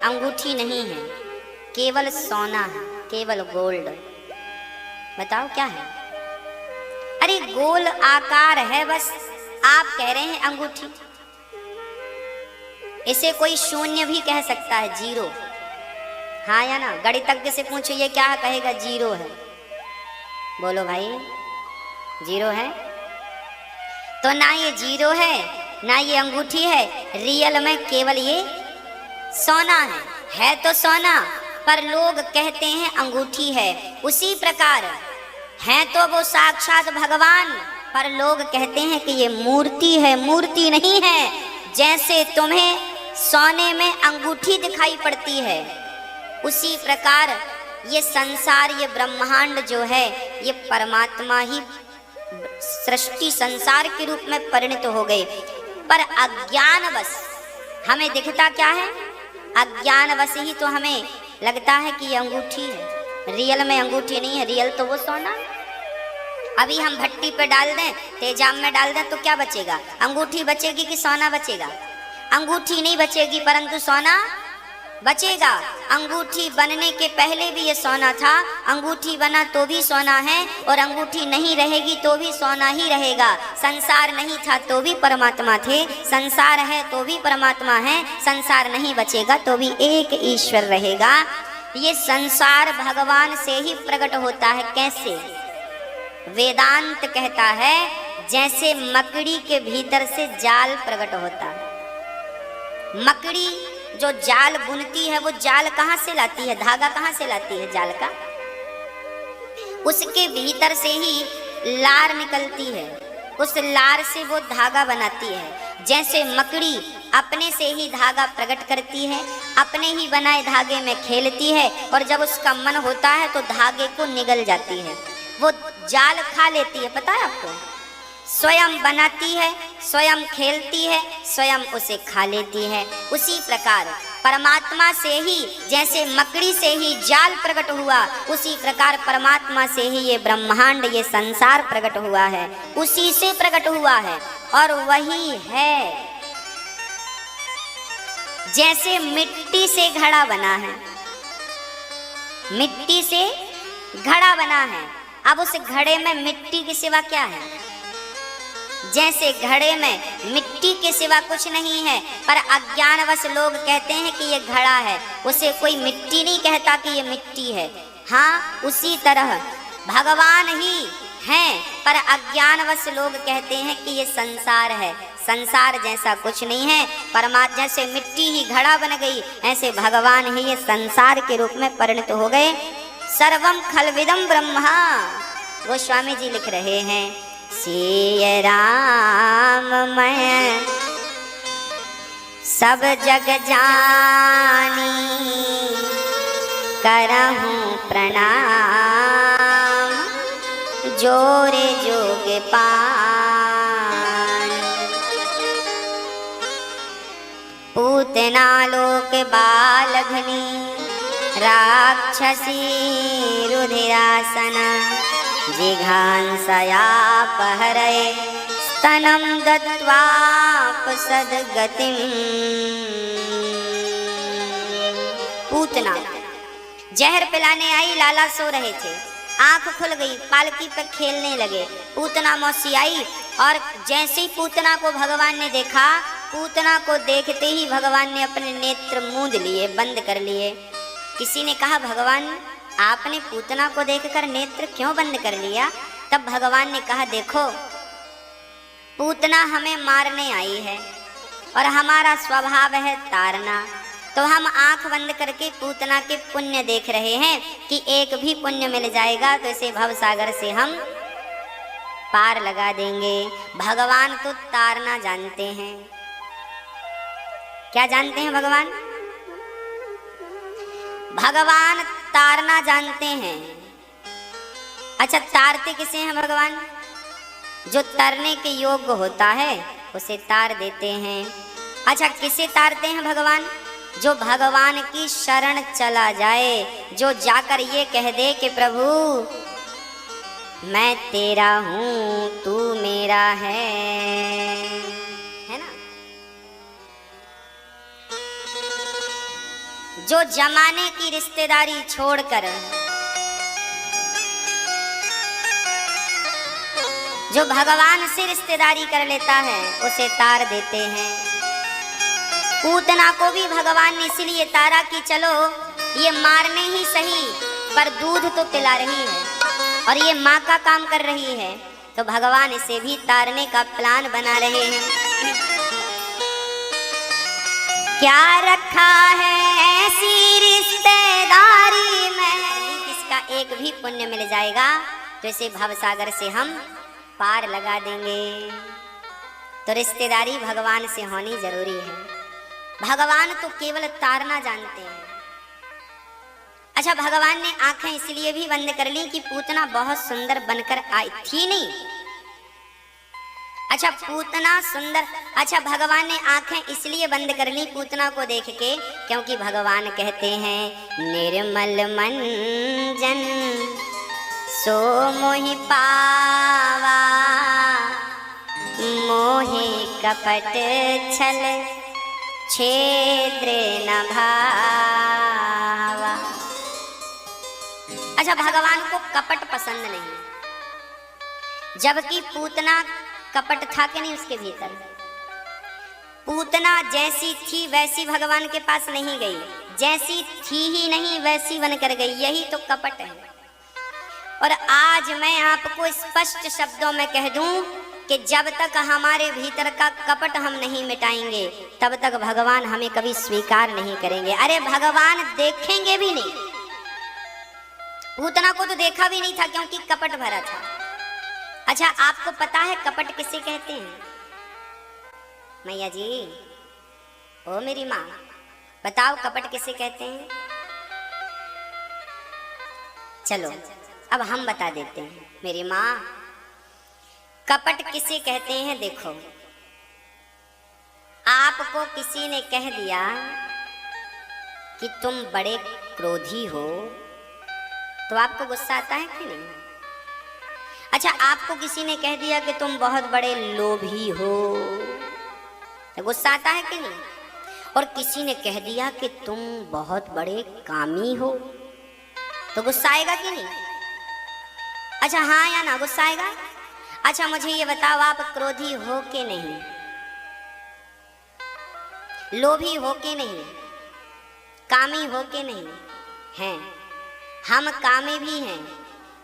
अंगूठी नहीं है, केवल सोना है, केवल गोल्ड। बताओ क्या है? अरे गोल आकार है बस, आप कह रहे हैं अंगूठी। इसे कोई शून्य भी कह सकता है, जीरो। हाँ या ना? गणितज्ञ से पूछो ये क्या कहेगा? जीरो है। बोलो भाई, जीरो है? तो ना ये जीरो है ना ये अंगूठी है, रियल में केवल ये सोना है तो सोना, पर लोग कहते हैं अंगूठी है। उसी प्रकार है तो वो साक्षात भगवान, पर लोग कहते हैं कि ये मूर्ति है, मूर्ति नहीं है। जैसे तुम्हें सोने में अंगूठी दिखाई पड़ती है, उसी प्रकार ये संसार, ये ब्रह्मांड जो है, ये परमात्मा ही सृष्टि संसार के रूप में परिणत हो गए। पर अज्ञानवश हमें दिखता क्या है? अज्ञानवश ही तो हमें लगता है कि ये अंगूठी है, रियल में अंगूठी नहीं है, रियल तो वो सोना। अभी हम भट्टी पे डाल दें, तेजाब में डाल दें तो क्या बचेगा? अंगूठी बचेगी कि सोना बचेगा? अंगूठी नहीं बचेगी, परंतु सोना बचेगा। अंगूठी बनने के पहले भी ये सोना था, अंगूठी बना तो भी सोना है, और अंगूठी नहीं रहेगी तो भी सोना ही रहेगा। संसार नहीं था तो भी परमात्मा थे, संसार है तो भी परमात्मा है, संसार नहीं बचेगा तो भी एक ईश्वर रहेगा। ये संसार भगवान से ही प्रकट होता है। कैसे? वेदांत कहता है जैसे मकड़ी के भीतर से जाल प्रकट होता है। मकड़ी जो जाल बुनती है, वो जाल कहाँ से लाती है? धागा कहाँ से लाती है जाल का? उसके भीतर से ही लार निकलती है, उस लार से वो धागा बनाती है। जैसे मकड़ी अपने से ही धागा प्रकट करती है, अपने ही बनाए धागे में खेलती है, और जब उसका मन होता है तो धागे को निगल जाती है, वो जाल खा लेती है। पता है आपको? स्वयं बनाती है, स्वयं खेलती है, स्वयं उसे खा लेती है। उसी प्रकार परमात्मा से ही, जैसे मकड़ी से ही जाल प्रकट हुआ, उसी प्रकार परमात्मा से ही ये ब्रह्मांड, ये संसार प्रकट हुआ है, उसी से प्रकट हुआ है और वही है। जैसे मिट्टी से घड़ा बना है, मिट्टी से घड़ा बना है, अब उस घड़े में मिट्टी के सिवा क्या है? जैसे घड़े में मिट्टी के सिवा कुछ नहीं है, पर अज्ञानवश लोग कहते हैं कि ये घड़ा है, उसे कोई मिट्टी नहीं कहता कि ये मिट्टी है। हाँ, उसी तरह भगवान ही हैं, पर अज्ञानवश लोग कहते हैं कि ये संसार है। संसार जैसा कुछ नहीं है, परमात्मा जैसे मिट्टी ही घड़ा बन गई, ऐसे भगवान ही ये संसार के रूप में परिणत हो गए। सर्वम खलविदम ब्रह्मा, गोस्वामी जी लिख रहे हैं, सिय राम मैं सब जग जानी, करहूँ प्रणाम जोरे जोग पान। पूतना लोक बालघनी, राक्षसी रुधिरासना, जिघांसया पहरये स्तनं दत्वापसद्गतिम्। पूतना जहर पिलाने आई, लाला सो रहे थे, आंख खुल गई, पालकी पर खेलने लगे। पूतना मौसी आई और जैसे ही पूतना को भगवान ने देखा, पूतना को देखते ही भगवान ने अपने नेत्र मूंद लिए, बंद कर लिए। किसी ने कहा, भगवान आपने पूतना को देखकर नेत्र क्यों बंद कर लिया? तब भगवान ने कहा, देखो पूतना हमें मारने आई है और हमारा स्वभाव है तारना, तो हम आंख बंद करके पूतना के पुण्य देख रहे हैं कि एक भी पुण्य मिल जाएगा तो इसे भवसागर से हम पार लगा देंगे। भगवान तो तारना जानते हैं। क्या जानते हैं भगवान? भगवान तारना जानते हैं। अच्छा, तारते किसे हैं भगवान? जो तरने के योग्य होता है उसे तार देते हैं। अच्छा, किसे तारते हैं भगवान? जो भगवान की शरण चला जाए, जो जाकर ये कह दे कि प्रभु मैं तेरा हूं, तू मेरा है ना? जो जमाने की रिश्तेदारी छोड़कर, जो भगवान से रिश्तेदारी कर लेता है उसे तार देते हैं। पूतना को भी भगवान ने इसलिए तारा कि चलो ये मारने ही सही पर दूध तो पिला रही है और ये माँ का काम कर रही है, तो भगवान इसे भी तारने का प्लान बना रहे हैं। क्या रखा है ऐसी रिश्तेदारी में, किसका एक भी पुण्य मिल जाएगा तो इसे भवसागर से हम पार लगा देंगे। तो रिश्तेदारी भगवान से होनी जरूरी है। भगवान तो केवल तारना जानते हैं। अच्छा, भगवान ने आंखें इसलिए भी बंद कर ली कि पूतना बहुत सुंदर बनकर आई थी नहीं। अच्छा, पूतना सुंदर, अच्छा भगवान ने आंखें इसलिए बंद कर ली पूतना को देख के, क्योंकि भगवान कहते हैं निर्मल मन जन सो मोहि पावा, मोहि कपट छल छेद्र न भावा। अच्छा, भगवान को कपट पसंद नहीं, जबकि पूतना कपट था कि नहीं उसके भीतर। पूतना जैसी थी वैसी भगवान के पास नहीं गई, जैसी थी ही नहीं वैसी बनकर गई, यही तो कपट है। और आज मैं आपको स्पष्ट शब्दों में कह दूं कि जब तक हमारे भीतर का कपट हम नहीं मिटाएंगे तब तक भगवान हमें कभी स्वीकार नहीं करेंगे। अरे भगवान देखेंगे भी नहीं। पूतना को तो देखा भी नहीं था क्योंकि कपट भरा था। अच्छा, आपको पता है कपट किसे कहते हैं? मैया जी, ओ मेरी माँ, बताओ कपट किसे कहते हैं? चलो अब हम बता देते हैं। मेरी माँ, कपट किसे कहते हैं? देखो, आपको किसी ने कह दिया कि तुम बड़े क्रोधी हो तो आपको गुस्सा आता है कि नहीं? अच्छा, आपको किसी ने कह दिया कि तुम बहुत बड़े लोभी हो तो गुस्सा आता है कि नहीं? और किसी ने कह दिया कि तुम बहुत बड़े कामी हो तो गुस्सा आएगा कि नहीं? अच्छा, हाँ या ना, गुस्सा आएगा? अच्छा, मुझे ये बताओ, आप क्रोधी हो के नहीं, लोभी हो के नहीं, कामी हो के नहीं हैं? हम कामी भी हैं,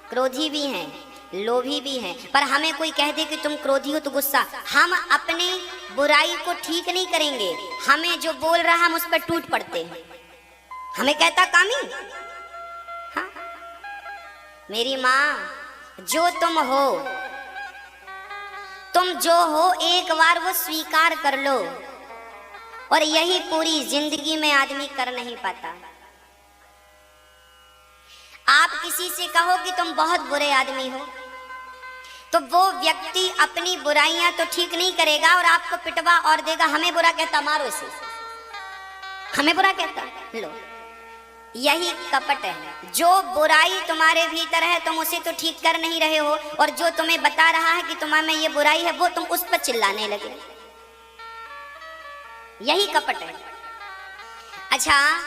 क्रोधी भी हैं, लोभी भी हैं, पर हमें कोई कह दे कि तुम क्रोधी हो तो गुस्सा। हम अपनी बुराई को ठीक नहीं करेंगे, हमें जो बोल रहा हम उस पर टूट पड़ते हैं, हमें कहता कामी। हाँ? मेरी माँ, जो तुम हो, तुम जो हो एक बार वो स्वीकार कर लो, और यही पूरी जिंदगी में आदमी कर नहीं पाता। आप किसी से कहो कि तुम बहुत बुरे आदमी हो तो वो व्यक्ति अपनी बुराइयां तो ठीक नहीं करेगा और आपको पिटवा और देगा, हमें बुरा कहता, मारो इसे, हमें बुरा कहता। लो, यही कपट है। जो बुराई तुम्हारे भीतर है तुम उसे तो ठीक कर नहीं रहे हो, और जो तुम्हें बता रहा है कि तुम्हारे में ये बुराई है वो तुम उस पर चिल्लाने लगे, यही कपट है। अच्छा,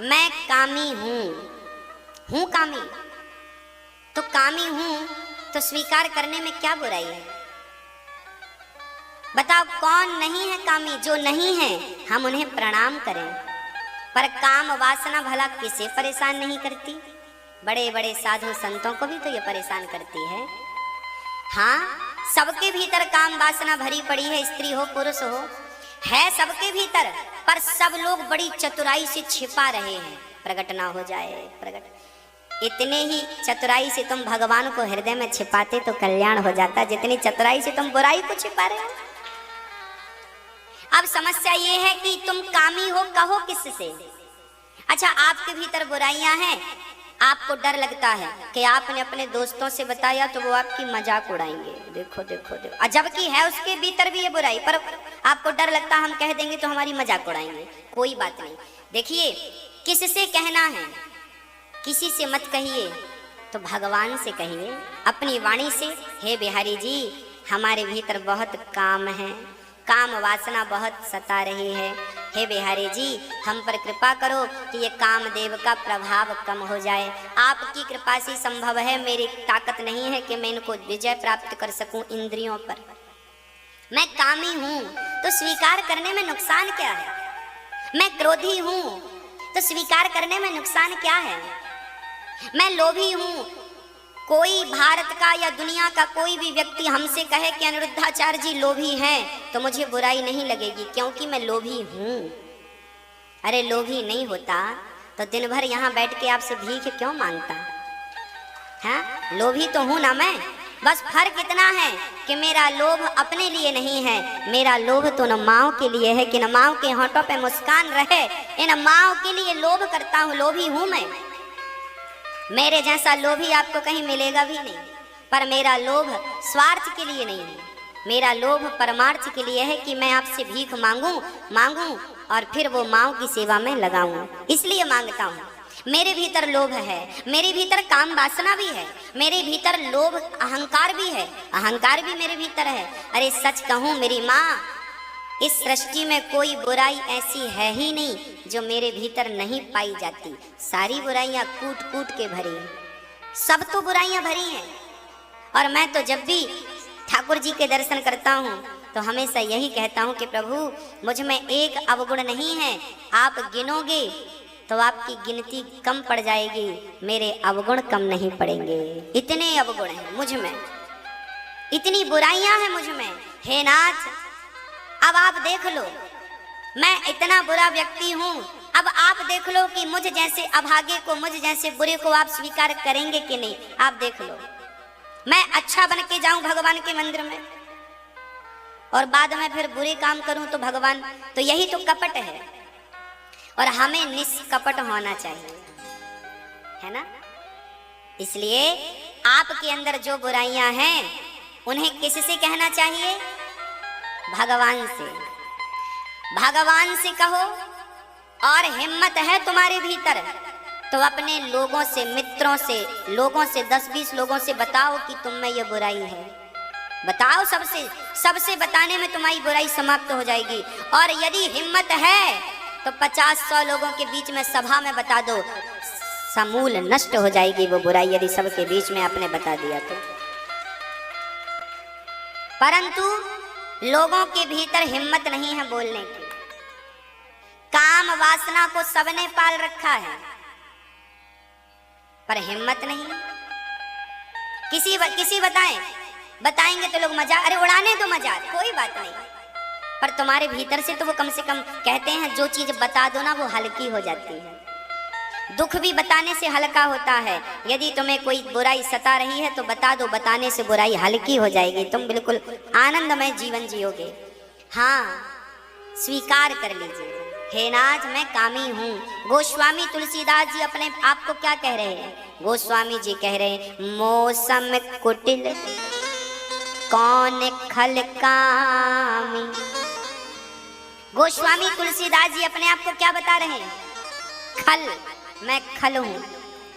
मैं कामी हूं कामी, तो कामी हूं तो स्वीकार करने में क्या बुराई है? बताओ, कौन नहीं है कामी? जो नहीं है हम उन्हें प्रणाम करें, पर काम वासना भला किसे परेशान नहीं करती? बड़े बड़े साधु संतों को भी तो ये परेशान करती है। हाँ, सबके भीतर काम वासना भरी पड़ी है, स्त्री हो पुरुष हो, है सबके भीतर, पर सब लोग बड़ी चतुराई से छिपा रहे हैं, प्रकट ना हो जाए, प्रकट। इतने ही चतुराई से तुम भगवान को हृदय में छिपाते तो कल्याण हो जाता, जितनी चतुराई से तुम बुराई को छिपा रहे हो। अब समस्या ये है कि तुम कामी हो, कहो किससे? अच्छा, आपके भीतर बुराइयां हैं, आपको डर लगता है कि आपने अपने दोस्तों से बताया तो वो आपकी मजाक उड़ाएंगे, देखो देखो देखो, जबकि है उसके भीतर भी ये बुराई, पर आपको डर लगता हम कह देंगे तो हमारी मजाक उड़ाएंगे। कोई बात नहीं, देखिए किससे कहना है, किसी से मत कहिए, तो भगवान से कहिए अपनी वाणी से। हे बिहारी जी, हमारे भीतर बहुत काम है, काम वासना बहुत सता रही है, हे बिहारी जी, हम पर कृपा करो कि ये कामदेव का प्रभाव कम हो जाए। आपकी कृपा से संभव है, मेरी ताकत नहीं है कि मैं इनको विजय प्राप्त कर सकूं इंद्रियों पर। मैं कामी हूं तो स्वीकार करने में नुकसान क्या है? मैं क्रोधी हूं तो स्वीकार करने में नुकसान क्या है? मैं लोभी हूं, कोई भारत का या दुनिया का कोई भी व्यक्ति हमसे कहे कि अनिरुद्धाचार्य जी लोभी हैं, तो मुझे बुराई नहीं लगेगी, क्योंकि मैं लोभी हूं। अरे लोभी नहीं होता तो दिन भर यहां बैठ के आपसे भीख क्यों मांगता? हाँ, लोभी तो हूं ना मैं। बस फर्क इतना है कि मेरा लोभ अपने लिए नहीं है, मेरा लोभ तो न माओ के लिए है कि न माओ के होंठों पे मुस्कान रहे, इन माओ के लिए लोभ करता हूं। लोभी हूं मैं। मेरे जैसा लोभी आपको कहीं मिलेगा भी नहीं। पर मेरा लोभ स्वार्थ के लिए नहीं है, मेरा लोभ परमार्थ के लिए है कि मैं आपसे भीख मांगूं और फिर वो माओ की सेवा में लगाऊं, इसलिए मांगता हूं। मेरे भीतर लोभ है, मेरे भीतर काम वासना भी है, मेरे भीतर लोभ अहंकार भी है, अहंकार भी मेरे भीतर है। अरे सच कहूं मेरी माँ, इस सृष्टि में कोई बुराई ऐसी है ही नहीं जो मेरे भीतर नहीं पाई जाती। सारी बुराइयां कूट कूट के भरी हैं, सब तो बुराइयां भरी हैं। और मैं तो जब भी ठाकुर जी के दर्शन करता हूँ तो हमेशा यही कहता हूँ कि प्रभु मुझ में एक अवगुण नहीं है, आप गिनोगे तो आपकी गिनती कम पड़ जाएगी, मेरे अवगुण कम नहीं पड़ेंगे। इतने अवगुण हैं मुझ में, इतनी बुराइयां हैं मुझ में। हे नाथ, अब आप देख लो, मैं इतना बुरा व्यक्ति हूं, अब आप देख लो कि मुझ जैसे अभागे को, मुझ जैसे बुरे को आप स्वीकार करेंगे कि नहीं। आप देख लो, मैं अच्छा बन के जाऊं भगवान के मंदिर में और बाद में फिर बुरे काम करूं तो भगवान, तो यही तो कपट है। और हमें निष्कपट होना चाहिए, है ना। इसलिए आपके अंदर जो बुराइयां हैं उन्हें किससे कहना चाहिए? भगवान से। भगवान से कहो। और हिम्मत है तुम्हारे भीतर तो अपने लोगों से, मित्रों से, लोगों से 10-20 लोगों से बताओ कि तुम में ये बुराई है। बताओ सबसे बताने में तुम्हारी बुराई समाप्त हो जाएगी। और यदि हिम्मत है तो 50-100 लोगों के बीच में सभा में बता दो, समूल नष्ट हो जाएगी वो बुराई, यदि सबके बीच में आपने बता दिया तो। परंतु लोगों के भीतर हिम्मत नहीं है बोलने की। काम वासना को सबने पाल रखा है पर हिम्मत नहीं। किसी बताएंगे तो लोग मजाक, अरे उड़ाने दो मजाक, कोई बात नहीं। पर तुम्हारे भीतर से तो वो कम से कम कहते हैं, जो चीज बता दो ना वो हल्की हो जाती है। दुख भी बताने से हल्का होता है। यदि तुम्हें कोई बुराई सता रही है तो बता दो, बताने से बुराई हल्की हो जाएगी, तुम बिल्कुल आनंदमय जीवन जियोगे। हाँ, स्वीकार कर लीजिए, हे नाथ मैं कामी हूँ। गोस्वामी तुलसीदास जी अपने आप को क्या कह रहे हैं? गोस्वामी जी कह रहे हैं, मौसम कुटिल कौन खल कामी। गोस्वामी तुलसीदास जी अपने आप को क्या बता रहे हैं? खल, मैं खल हूं,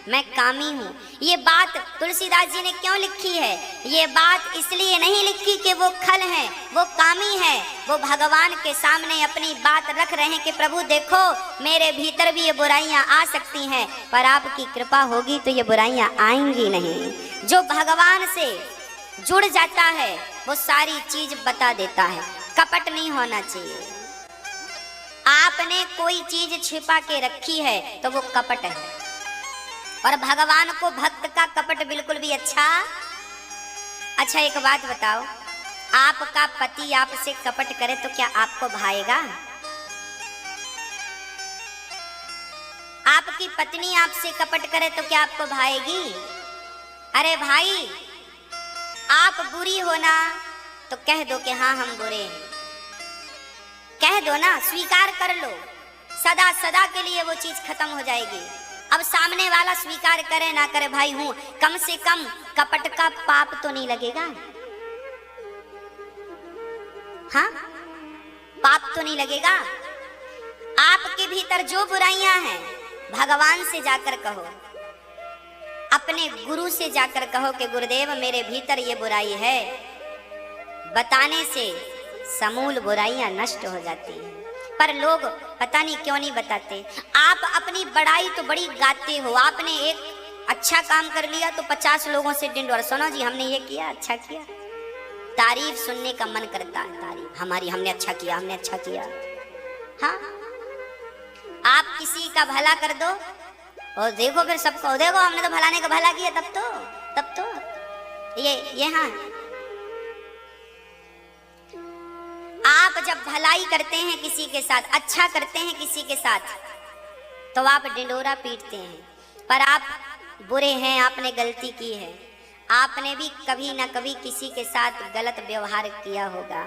मैं कामी हूं। ये बात तुलसीदास जी ने क्यों लिखी है? ये बात इसलिए नहीं लिखी कि वो खल हैं, वो कामी है। वो भगवान के सामने अपनी बात रख रहे हैं कि प्रभु देखो मेरे भीतर भी ये बुराइयां आ सकती हैं, पर आपकी कृपा होगी तो ये बुराइयां आएंगी नहीं। जो भगवान से जुड़ जाता है वो सारी चीज बता देता है। कपट नहीं होना चाहिए। आपने कोई चीज छिपा के रखी है तो वो कपट है। और भगवान को भक्त का कपट बिल्कुल भी अच्छा। एक बात बताओ, आपका पति आपसे कपट करे तो क्या आपको भाएगा? आपकी पत्नी आपसे कपट करे तो क्या आपको भाएगी? अरे भाई, आप बुरी हो ना तो कह दो कि हाँ हम बुरे हैं, कह दो ना, स्वीकार कर लो। सदा सदा के लिए वो चीज खत्म हो जाएगी। अब सामने वाला स्वीकार करे ना करे, भाई हूं, कम से कम कपट का पाप तो नहीं लगेगा। हाँ, पाप तो नहीं लगेगा। आपके भीतर जो बुराइयां हैं भगवान से जाकर कहो, अपने गुरु से जाकर कहो कि गुरुदेव मेरे भीतर ये बुराई है। बताने से समूल बुराइयां नष्ट हो जाती हैं। पर लोग पता नहीं क्यों नहीं बताते। आप अपनी बड़ाई तो बड़ी गाते हो, आपने एक अच्छा काम कर लिया तो 50 लोगों से डिंडोर, सुनो जी हमने ये किया, अच्छा किया। तारीफ सुनने का मन करता है, तारीफ हमारी, हमने अच्छा किया, हमने अच्छा किया। हाँ, आप किसी का भला कर दो और देखो फिर सबको, देखो हमने तो भलाने का भला किया, तब तो ये हाँ, आप जब भलाई करते हैं किसी के साथ, अच्छा करते हैं किसी के साथ, तो आप डिंडोरा पीटते हैं। पर आप बुरे हैं, आपने गलती की है, आपने भी कभी ना कभी किसी के साथ गलत व्यवहार किया होगा,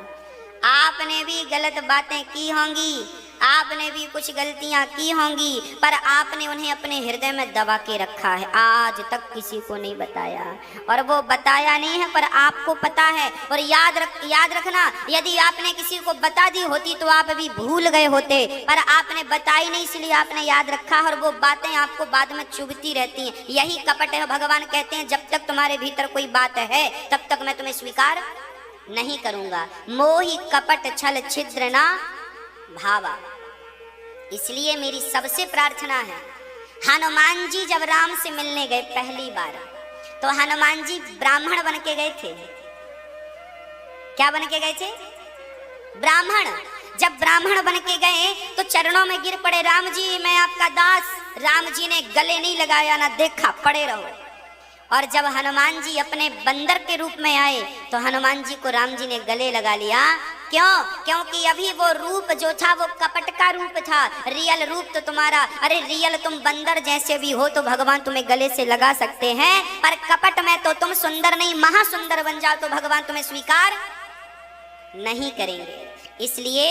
आपने भी गलत बातें की होंगी, आपने भी कुछ गलतियां की होंगी, पर आपने उन्हें अपने हृदय में दबा के रखा है, आज तक किसी को नहीं बताया। और वो बताया नहीं है पर आपको पता है। और याद रखना, यदि आपने किसी को बता दी होती तो आप भी भूल गए होते, पर आपने बताई नहीं इसलिए आपने याद रखा, और वो बातें आपको बाद में चुभती रहती हैं। यही कपट है। भगवान कहते हैं जब तक तुम्हारे भीतर कोई बात है तब तक मैं तुम्हें स्वीकार नहीं करूंगा। मोहि कपट छल छिद्र ना भावा। इसलिए मेरी सबसे प्रार्थना है, हनुमान जी जब राम से मिलने गए पहली बार, तो हनुमान जी ब्राह्मण बन के गए थे। क्या बन के गए थे? ब्राह्मण। जब ब्राह्मण बन के गए तो चरणों में गिर पड़े, राम जी मैं आपका दास। राम जी ने गले नहीं लगाया, ना देखा, पड़े रहो। और जब हनुमान जी अपने बंदर के रूप में आए तो हनुमान जी को राम जी ने गले लगा लिया। क्यों? क्योंकि अभी वो रूप जो था वो कपट का रूप था, रियल रूप तो तुम्हारा, अरे रियल तुम बंदर जैसे भी हो तो भगवान तुम्हें गले से लगा सकते हैं, पर कपट में तो तुम सुंदर नहीं महासुंदर बन जाओ तो भगवान तुम्हें स्वीकार नहीं करेंगे। इसलिए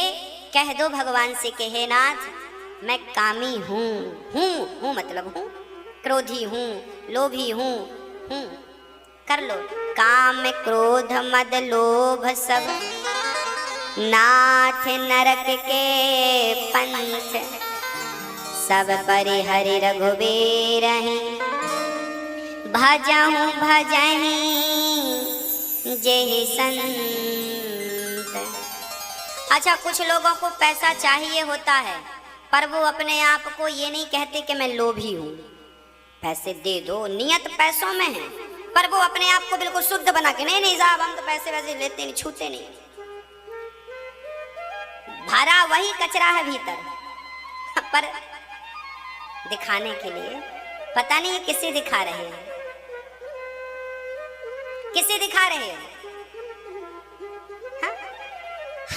कह दो भगवान से, कहे नाथ मैं कामी हूँ मतलब हूँ, क्रोधी हूँ, लोभी हूँ, कर लो। काम क्रोध मद लोभ सब नाथ नरक के पंथ, सब परिहरि रघुबीर भजहु भजहि जेहि संत। अच्छा, कुछ लोगों को पैसा चाहिए होता है पर वो अपने आप को ये नहीं कहते कि मैं लोभी हूँ, पैसे दे दो, नियत पैसों में है, पर वो अपने आप को बिल्कुल शुद्ध बना के, नहीं साहब हम तो पैसे वैसे लेते नहीं, छूते नहीं। भरा वही कचरा है भीतर, पर दिखाने के लिए पता नहीं किसे दिखा रहे हैं, किसे दिखा रहे हैं। हाँ?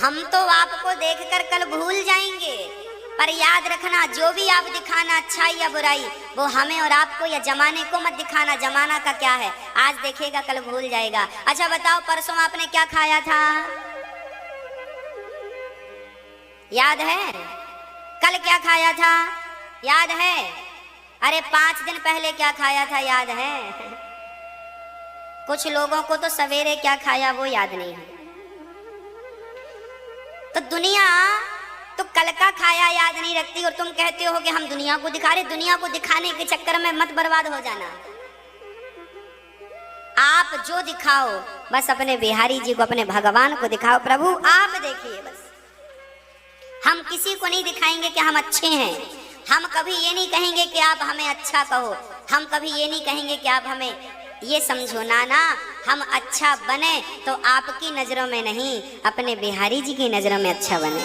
हम तो आपको देखकर कल भूल जाएंगे, पर याद रखना जो भी आप दिखाना, अच्छाई या बुराई, वो हमें और आपको या जमाने को मत दिखाना। जमाना का क्या है, आज देखेगा कल भूल जाएगा। अच्छा बताओ, परसों आपने क्या खाया था? याद है? कल क्या खाया था? याद है? अरे 5 दिन पहले क्या खाया था? याद है? कुछ लोगों को तो सवेरे क्या खाया वो याद नहीं है। तो दुनिया तो कल का खाया याद नहीं रखती, और तुम कहते हो कि हम दुनिया को दिखा रहे। दुनिया को दिखाने के चक्कर में मत बर्बाद हो जाना। आप जो दिखाओ बस अपने बिहारी जी को, अपने भगवान को दिखाओ, प्रभु आप देखिए बस। हम किसी को नहीं दिखाएंगे कि हम अच्छे हैं, हम कभी ये नहीं कहेंगे कि आप हमें अच्छा कहो, हम कभी ये नहीं कहेंगे कि आप हमें ये समझो, ना, हम अच्छा बने तो आपकी नजरों में नहीं, अपने बिहारी जी की नजरों में अच्छा बने।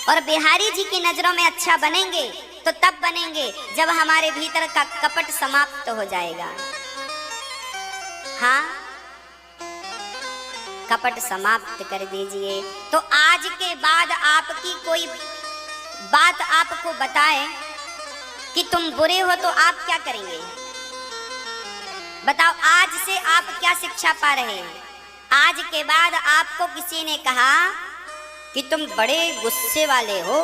और बिहारी जी की नजरों में अच्छा बनेंगे तो तब बनेंगे जब हमारे भीतर का कपट समाप्त हो जाएगा। हाँ, कपट समाप्त कर दीजिए। तो आज के बाद आपकी कोई बात आपको बताए कि तुम बुरे हो तो आप क्या करेंगे? बताओ, आज से आप क्या शिक्षा पा रहे हैं? आज के बाद आपको किसी ने कहा कि तुम बड़े गुस्से वाले हो,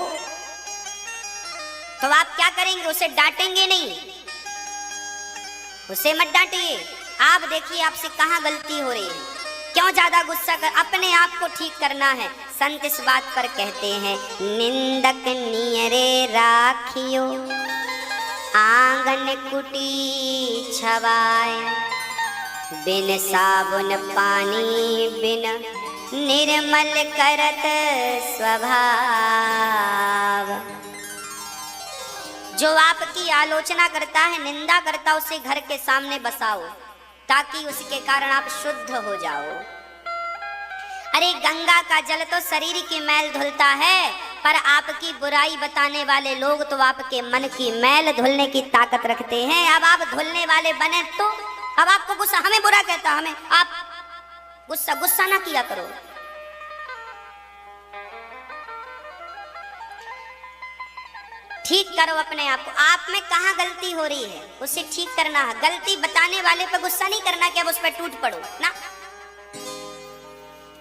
तो आप क्या करेंगे? उसे डांटेंगे नहीं, उसे मत डांटिए। आप देखिए आपसे कहाँ गलती हो रही है, क्यों ज्यादा गुस्सा कर, अपने आप को ठीक करना है। संत इस बात पर कहते हैं, निंदक नियरे राखियो आंगन कुटी छवाए, बिन साबुन पानी बिन निर्मल करत स्वभाव। जो आपकी आलोचना करता है, निंदा करता, उसे घर के सामने बसाओ ताकि उसके कारण आप शुद्ध हो जाओ। अरे गंगा का जल तो शरीर की मैल धुलता है, पर आपकी बुराई बताने वाले लोग तो आपके मन की मैल धुलने की ताकत रखते हैं। अब आप धुलने वाले बने तो अब आपको गुस्सा, हमें बुरा कहता, हमें आप गुस्सा ना किया करो। ठीक करो अपने आप को। आप में कहाँ गलती हो रही है उसे ठीक करना है। गलती बताने वाले पे गुस्सा नहीं करना कि अब उस पर टूट पड़ो ना।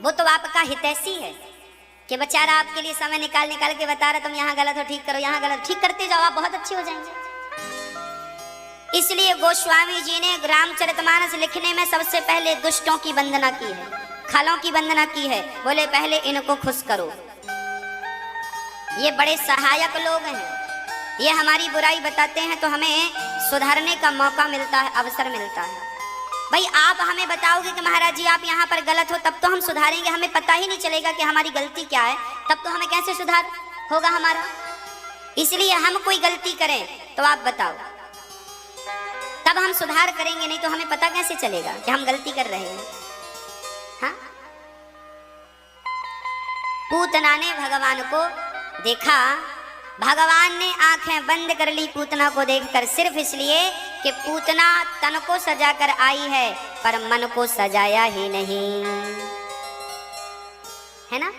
वो तो आपका हितैषी है कि बेचारा आपके लिए समय निकाल के बता रहा तुम यहाँ गलत हो, ठीक करो, यहाँ गलत, ठीक करते जाओ, आप बहुत अच्छे हो जाएंगे। इसलिए गोस्वामी जी ने रामचरितमानस लिखने में सबसे पहले दुष्टों की वंदना की है, खलों की वंदना की है। बोले पहले इनको खुश करो, ये बड़े सहायक लोग हैं, ये हमारी बुराई बताते हैं तो हमें सुधारने का मौका मिलता है, अवसर मिलता है। भाई आप हमें बताओगे कि महाराज जी आप यहाँ पर गलत हो, तब तो हम सुधारेंगे। हमें पता ही नहीं चलेगा कि हमारी गलती क्या है, तब तो हमें कैसे सुधार होगा हमारा। इसलिए हम कोई गलती करें तो आप बताओ, तब हम सुधार करेंगे, नहीं तो हमें पता कैसे चलेगा कि हम गलती कर रहे हैं। हाँ? पूतना ने भगवान को देखा, भगवान ने आंखें बंद कर ली पूतना को देखकर, सिर्फ इसलिए कि पूतना तन को सजाकर आई है पर मन को सजाया ही नहीं, है ना।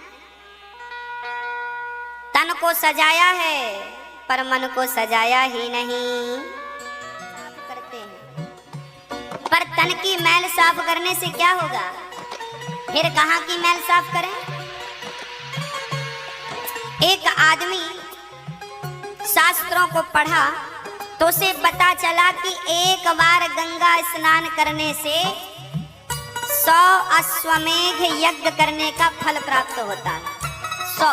तन को सजाया है पर मन को सजाया ही नहीं। करते हैं पर तन की मैल साफ करने से क्या होगा, फिर कहाँ की मैल साफ करें। एक आदमी शास्त्रों को पढ़ा तो उसे पता चला कि एक बार गंगा स्नान करने से 100 अश्वमेध यज्ञ करने का फल प्राप्त होता है। 100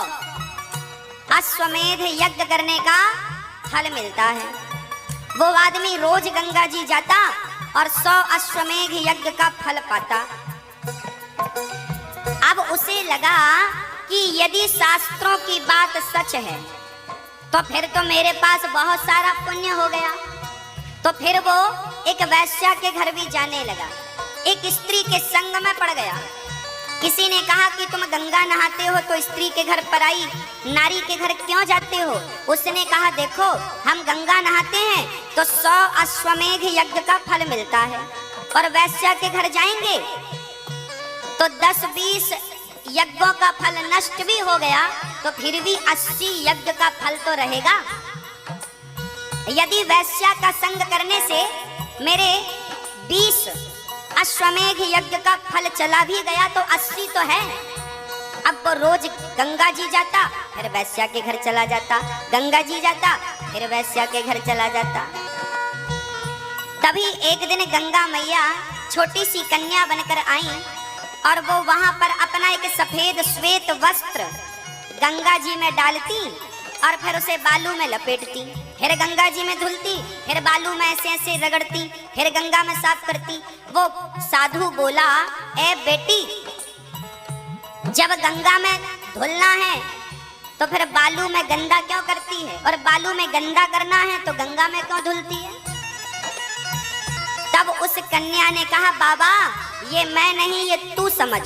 अश्वमेध यज्ञ करने का फल मिलता है। वो आदमी रोज गंगा जी जाता और 100 अश्वमेध यज्ञ का फल पाता। अब उसे लगा कि यदि शास्त्रों की बात सच है तो फिर तो मेरे पास बहुत सारा पुण्य हो गया। तो फिर वो एक वैश्या के घर भी जाने लगा, एक स्त्री के संग में पड़ गया। किसी ने कहा कि तुम गंगा नहाते हो तो स्त्री के घर पराई नारी के घर क्यों जाते हो। उसने कहा देखो हम गंगा नहाते हैं तो 100 अश्वमेध यज्ञ का फल मिलता है, और वैश्या के घर जाएंगे तो 10-20 यज्ञों का फल नष्ट भी हो गया तो फिर भी 80 यज्ञ का फल तो रहेगा। यदि वैश्या का संग करने से मेरे 20 अश्वमेध यज्ञ का फल चला भी गया तो 80 तो है। अब वो रोज गंगा जी जाता फिर वैश्या के घर चला जाता, गंगा जी जाता फिर वैश्या के घर चला जाता। तभी एक दिन गंगा मैया छोटी सी कन्या बनकर आई और वो वहां पर अपना एक सफेद श्वेत वस्त्र गंगा जी में डालती और फिर उसे बालू में लपेटती, फिर गंगा जी में धुलती, फिर बालू में ऐसे ऐसे रगड़ती, फिर गंगा में साफ करती। वो साधु बोला, ए बेटी जब गंगा में धुलना है तो फिर बालू में गंदा क्यों करती है, और बालू में गंदा करना है तो गंगा में क्यों धुलती है। तब उस कन्या ने कहा बाबा ये मैं नहीं, ये तू समझ।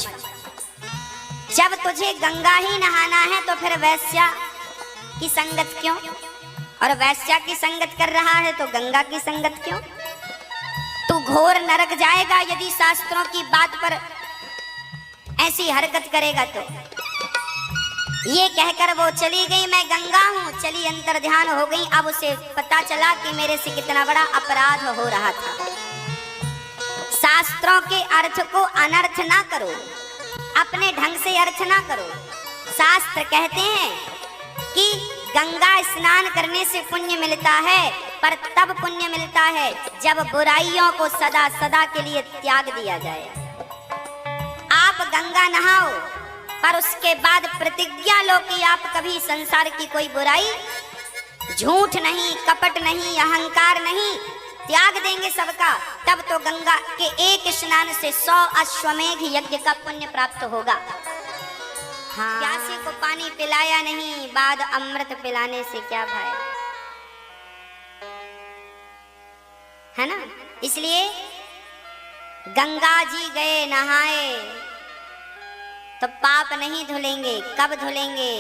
जब तुझे गंगा ही नहाना है तो फिर वैश्या की संगत क्यों, और वैश्या की संगत कर रहा है तो गंगा की संगत क्यों। तू घोर नरक जाएगा यदि शास्त्रों की बात पर ऐसी हरकत करेगा तो। ये कहकर वो चली गई, मैं गंगा हूँ, चली अंतर ध्यान हो गई। अब उसे पता चला कि मेरे से कितना बड़ा अपराध हो रहा था। शास्त्रों के अर्थ को अनर्थ ना करो, अपने ढंग से अर्थ ना करो। शास्त्र कहते हैं कि गंगा स्नान करने से पुण्य मिलता है, पर तब पुण्य मिलता है जब बुराइयों को सदा सदा के लिए त्याग दिया जाए। आप गंगा नहाओ पर उसके बाद प्रतिज्ञा लो कि आप कभी संसार की कोई बुराई, झूठ नहीं, कपट नहीं, अहंकार नहीं, त्याग देंगे सबका। तब तो गंगा के एक स्नान से 100 अश्वमेध यज्ञ का पुण्य प्राप्त होगा। हाँ। प्यासे को पानी पिलाया नहीं, बाद अमृत पिलाने से क्या फायदा, है ना। इसलिए गंगा जी गए नहाए तो पाप नहीं धुलेंगे। कब धुलेंगे?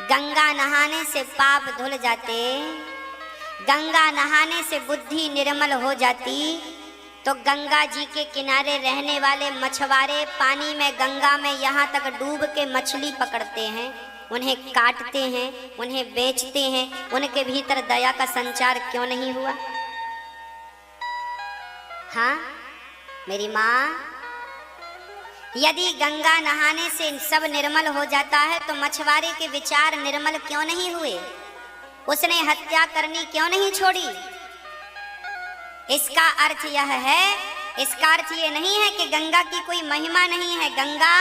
गंगा नहाने से पाप धुल जाते, गंगा नहाने से बुद्धि निर्मल हो जाती, तो गंगा जी के किनारे रहने वाले मछुआरे पानी में, गंगा में यहाँ तक डूब के मछली पकड़ते हैं, उन्हें काटते हैं, उन्हें बेचते हैं, उनके भीतर दया का संचार क्यों नहीं हुआ? हाँ मेरी माँ, यदि गंगा नहाने से सब निर्मल हो जाता है तो मछुआरे के विचार निर्मल क्यों नहीं हुए? उसने हत्या करनी क्यों नहीं छोड़ी? इसका अर्थ यह है, इसका अर्थ ये नहीं है कि गंगा की कोई महिमा नहीं है, गंगा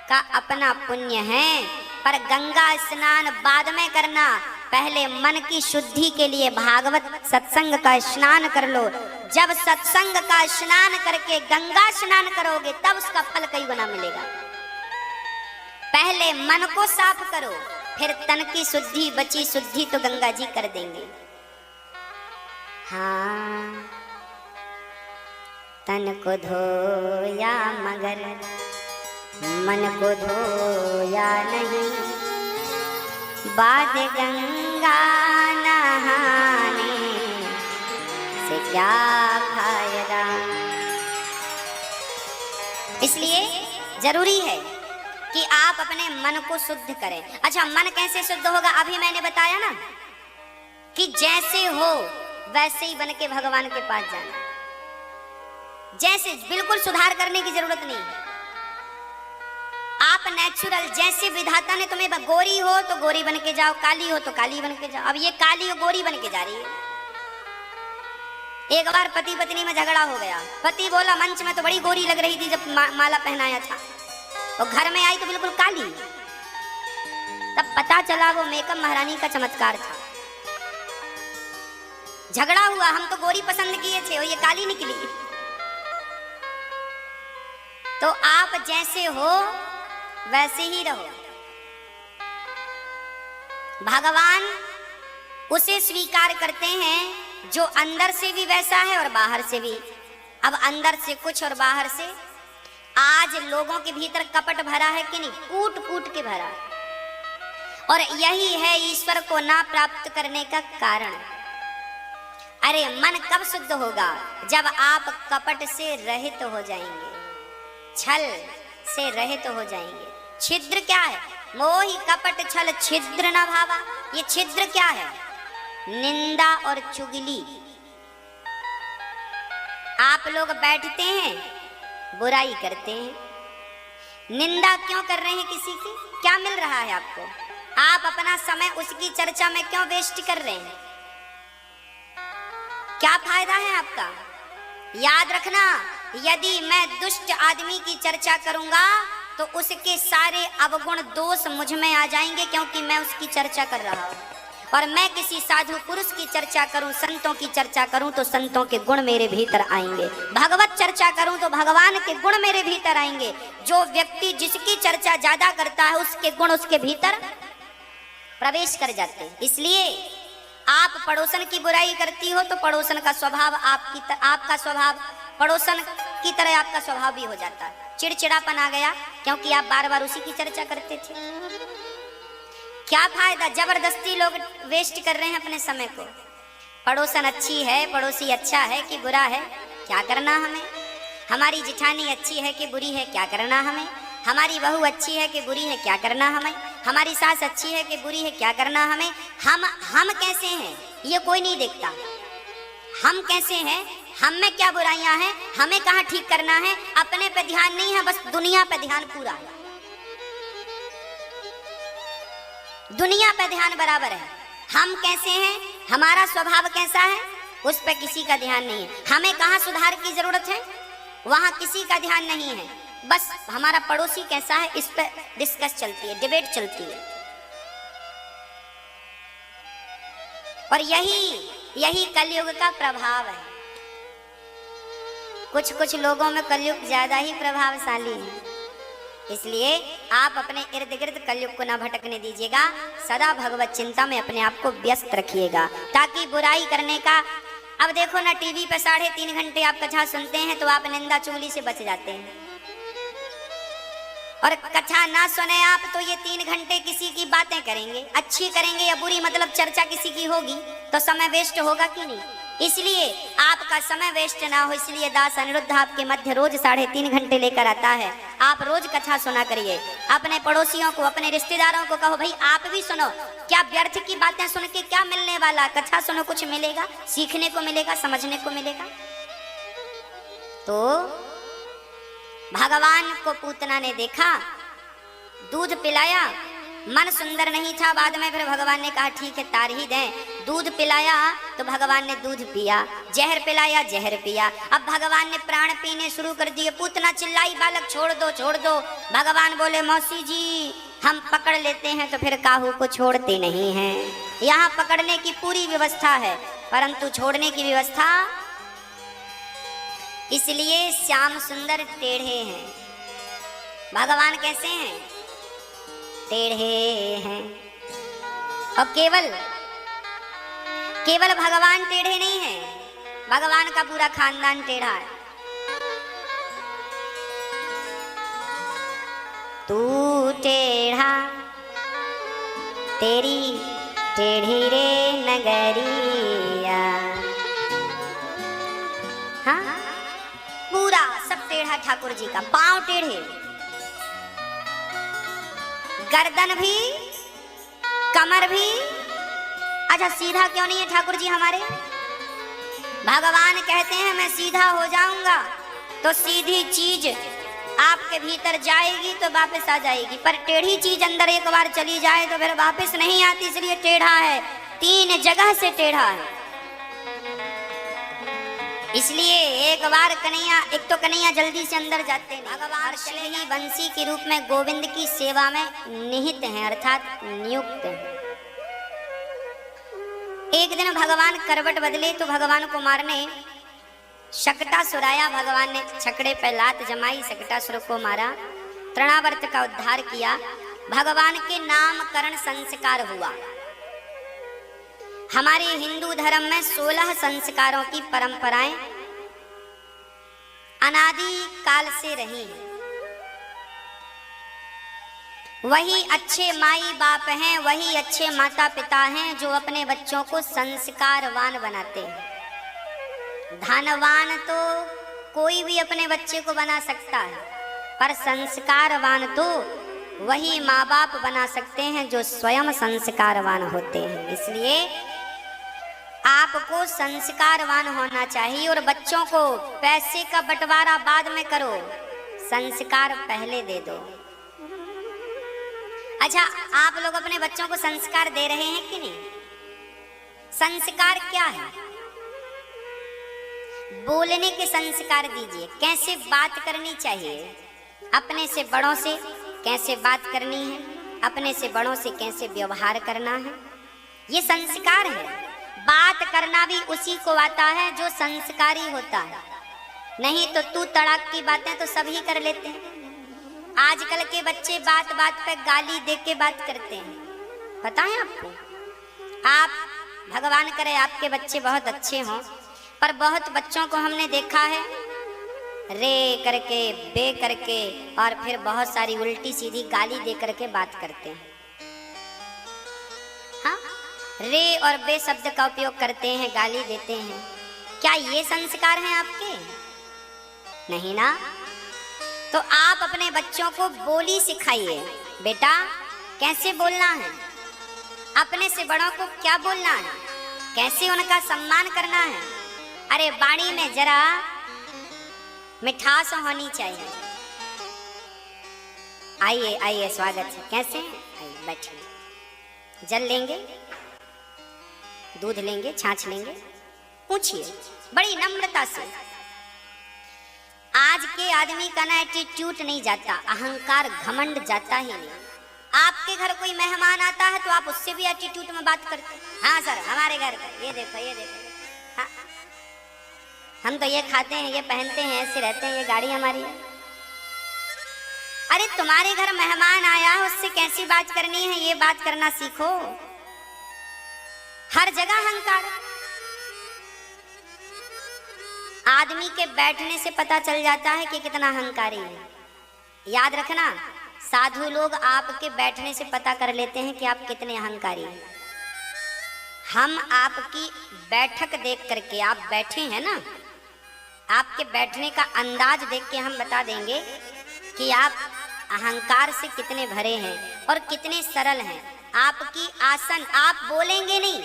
का अपना पुण्य है, पर गंगा स्नान बाद में करना, पहले मन की शुद्धि के लिए भागवत सत्संग का स्नान कर लो। जब सत्संग का स्नान करके गंगा स्नान करोगे तब उसका फल कई गुना मिलेगा। पहले मन को साफ करो, फिर तन की शुद्धि, बची शुद्धि तो गंगा जी कर देंगे। हाँ, तन को धोया मगर मन को धोया नहीं, बाद गंगा नहाने से क्या फायदा। इसलिए जरूरी है कि आप अपने मन को शुद्ध करें। अच्छा, मन कैसे शुद्ध होगा? अभी मैंने बताया ना कि जैसे हो वैसे ही बन के भगवान के पास जाना, जैसे, बिल्कुल सुधार करने की जरूरत नहीं है। आप नेचुरल, जैसे विधाता ने तुम्हें, गोरी हो तो गोरी बन के जाओ, काली हो तो काली बन के जाओ। अब ये काली हो गोरी बन के जा रही है। एक बार पति पत्नी में झगड़ा हो गया, पति बोला मंच में तो बड़ी गोरी लग रही थी जब माला पहनाया था, और घर में आई तो बिल्कुल काली। तब पता चला वो मेकअप महारानी का चमत्कार था। झगड़ा हुआ, हम तो गोरी पसंद किए थे और ये काली निकली। तो आप जैसे हो वैसे ही रहो। भगवान उसे स्वीकार करते हैं जो अंदर से भी वैसा है और बाहर से भी। अब अंदर से कुछ और बाहर से। आज लोगों के भीतर कपट भरा है कि नहीं? कूट कूट के भरा। और यही है ईश्वर को ना प्राप्त करने का कारण। अरे मन कब शुद्ध होगा? जब आप कपट से रहित हो जाएंगे, छल से रहित हो जाएंगे। छिद्र क्या है? मोहि कपट छल छिद्र न भावा। ये छिद्र क्या है? निंदा और चुगली। आप लोग बैठते हैं, बुराई करते हैं, निंदा क्यों कर रहे हैं किसी की? क्या मिल रहा है आपको? आप अपना समय उसकी चर्चा में क्यों वेस्ट कर रहे हैं? क्या फायदा है आपका? याद रखना, यदि मैं दुष्ट आदमी की चर्चा करूंगा तो उसके सारे अवगुण दोष मुझ में आ जाएंगे, क्योंकि मैं उसकी चर्चा कर रहा हूं। और मैं किसी साधु पुरुष की चर्चा करूं, संतों की चर्चा करूं तो संतों के गुण मेरे भीतर आएंगे। भगवत चर्चा करूं तो भगवान के गुण मेरे भीतर आएंगे। जो व्यक्ति जिसकी चर्चा ज्यादा करता है उसके गुण उसके भीतर प्रवेश कर जाते हैं। इसलिए आप पड़ोसन की बुराई करती हो तो पड़ोसन का स्वभाव आपका स्वभाव पड़ोसन की तरह आपका स्वभाव भी हो जाता है। चिड़चिड़ापन आ गया क्योंकि आप बार बार उसी की चर्चा करते थे। क्या फायदा? जबरदस्ती लोग वेस्ट कर रहे हैं अपने समय को। पड़ोसन अच्छी है, पड़ोसी अच्छा है कि बुरा है, क्या करना हमें? हमारी जिठानी अच्छी है कि बुरी है, क्या करना हमें? हमारी बहू अच्छी है कि बुरी है, क्या करना हमें? हमारी सास अच्छी है कि बुरी है, क्या करना हमें? हम कैसे हैं ये कोई नहीं देखता। हम कैसे हैं, हम में क्या बुराइयां हैं, हमें कहाँ ठीक करना है, अपने पे ध्यान नहीं है, बस दुनिया पे ध्यान पूरा है। दुनिया पे ध्यान बराबर है। हम कैसे हैं, हमारा स्वभाव कैसा है, उस पे किसी का ध्यान नहीं है। हमें कहाँ सुधार की जरूरत है, वहां किसी का ध्यान नहीं है। बस हमारा पड़ोसी कैसा है इस पे डिस्कस चलती है, डिबेट चलती है। और यही कलयुग का प्रभाव है। कुछ लोगों में कलयुग ज्यादा ही प्रभावशाली है। इसलिए आप अपने इर्द गिर्द कलयुग को न भटकने दीजिएगा, सदा भगवत चिंता में अपने आप को व्यस्त रखिएगा, ताकि बुराई करने का। अब देखो ना, टीवी पे 3.5 घंटे आप कथा सुनते हैं तो आप निंदा चुगली से बच जाते हैं, और कथा ना सुने आप तो ये 3 घंटे किसी की बातें करेंगे, अच्छी करेंगे या बुरी, मतलब चर्चा किसी की होगी तो समय वेस्ट होगा कि नहीं। इसलिए आपका समय वेस्ट ना हो, इसलिए दास अनिरुद्ध आपके मध्य रोज 3.5 घंटे लेकर आता है। आप रोज कथा सुना करिए, अपने पड़ोसियों को, अपने रिश्तेदारों को कहो भाई आप भी सुनो। क्या व्यर्थ की बातें सुन के क्या मिलने वाला, कथा सुनो, कुछ मिलेगा, सीखने को मिलेगा, समझने को मिलेगा। तो भगवान को पूतना ने देखा, दूध पिलाया, मन सुंदर नहीं था, बाद में फिर भगवान ने कहा ठीक है तार ही दें। दूध पिलाया तो भगवान ने दूध पिया, जहर पिलाया जहर पिया। अब भगवान ने प्राण पीने शुरू कर दिए। पूतना चिल्लाई बालक छोड़ दो छोड़ दो। भगवान बोले मौसी जी हम पकड़ लेते हैं तो फिर काहू को छोड़ते नहीं हैं। यहाँ पकड़ने की पूरी व्यवस्था है परंतु छोड़ने की व्यवस्था, इसलिए श्याम सुंदर टेढ़े हैं। भगवान कैसे हैं? टेढ़े हैं। और केवल भगवान टेढ़े नहीं है, भगवान का पूरा खानदान टेढ़ा है। तू टेढ़ा तेरी टेढ़ी रे नगरिया। हाँ, पूरा सब टेढ़ा ठाकुर जी का, पांव टेढ़े, गर्दन भी, कमर भी। अच्छा सीधा क्यों नहीं है ठाकुर जी हमारे? भगवान कहते हैं मैं सीधा हो जाऊंगा तो सीधी चीज आपके भीतर जाएगी तो वापस आ जाएगी, पर टेढ़ी चीज अंदर एक बार चली जाए तो फिर वापस नहीं आती, इसलिए टेढ़ा है। 3 जगह से टेढ़ा है। इसलिए एक बार कन्हैया, एक तो कन्हैया जल्दी से अंदर जाते हैं, भगवान चले ही बंसी के रूप में गोविंद की सेवा में निहित हैं, अर्थात नियुक्त हैं। एक दिन भगवान करवट बदले तो भगवान को मारने शकटासुर आया। भगवान ने छकड़े पर लात जमाई, शकटासुर को मारा, तृणावर्त का उद्धार किया। भगवान के नामकरण संस्कार हुआ। हमारे हिंदू धर्म में 16 संस्कारों की परंपराएं अनादि काल से रही हैं। वही अच्छे माई बाप हैं, वही अच्छे माता पिता हैं जो अपने बच्चों को संस्कारवान बनाते हैं। धनवान तो कोई भी अपने बच्चे को बना सकता है, पर संस्कारवान तो वही माँ बाप बना सकते हैं जो स्वयं संस्कारवान होते हैं। इसलिए आपको संस्कारवान होना चाहिए और बच्चों को पैसे का बंटवारा बाद में करो, संस्कार पहले दे दो। अच्छा, आप लोग अपने बच्चों को संस्कार दे रहे हैं कि नहीं? संस्कार क्या है? बोलने के संस्कार दीजिए, कैसे बात करनी चाहिए, अपने से बड़ों से कैसे बात करनी है, अपने से बड़ों से कैसे व्यवहार करना है, ये संस्कार है। बात करना भी उसी को आता है जो संस्कारी होता है, नहीं तो तू तड़ाक की बातें तो सभी कर लेते हैं। आजकल के बच्चे बात बात पे गाली दे के बात करते हैं, पता है आपको? आप भगवान करे आपके बच्चे बहुत अच्छे हों, पर बहुत बच्चों को हमने देखा है रे करके, बे करके और फिर बहुत सारी उल्टी सीधी गाली दे करके बात करते हैं। हाँ, रे और बे शब्द का उपयोग करते हैं, गाली देते हैं। क्या ये संस्कार हैं आपके? नहीं ना। तो आप अपने बच्चों को बोली सिखाइए, बेटा कैसे बोलना है, अपने से बड़ों को क्या बोलना है, कैसे उनका सम्मान करना है। अरे वाणी में जरा मिठास होनी चाहिए। आइए आइए, स्वागत है, कैसे हैं? आइए बैठिए, जल लेंगे, दूध लेंगे, छाछ लेंगे, पूछिए बड़ी नम्रता से। आज के आदमी का ना एटीट्यूड नहीं जाता, अहंकार घमंड जाता ही नहीं। आपके घर कोई मेहमान आता है तो आप उससे भी एटीट्यूड में बात करते हैं। हाँ सर, हमारे घर का ये देखो, ये देखो, हाँ हम तो ये खाते हैं, ये पहनते हैं, ऐसे रहते हैं, ये गाड़ी हमारी है। अरे तुम्हारे घर मेहमान आया है, उससे कैसी बात करनी है ये बात करना सीखो। हर जगह अहंकार। आदमी के बैठने से पता चल जाता है कि कितना अहंकारी है। याद रखना, साधु लोग आपके बैठने से पता कर लेते हैं कि आप कितने अहंकारी हैं। हम आपकी बैठक देख करके, आप बैठे हैं ना, आपके बैठने का अंदाज देख के हम बता देंगे कि आप अहंकार से कितने भरे हैं और कितने सरल हैं। आपकी आसन, आप बोलेंगे नहीं,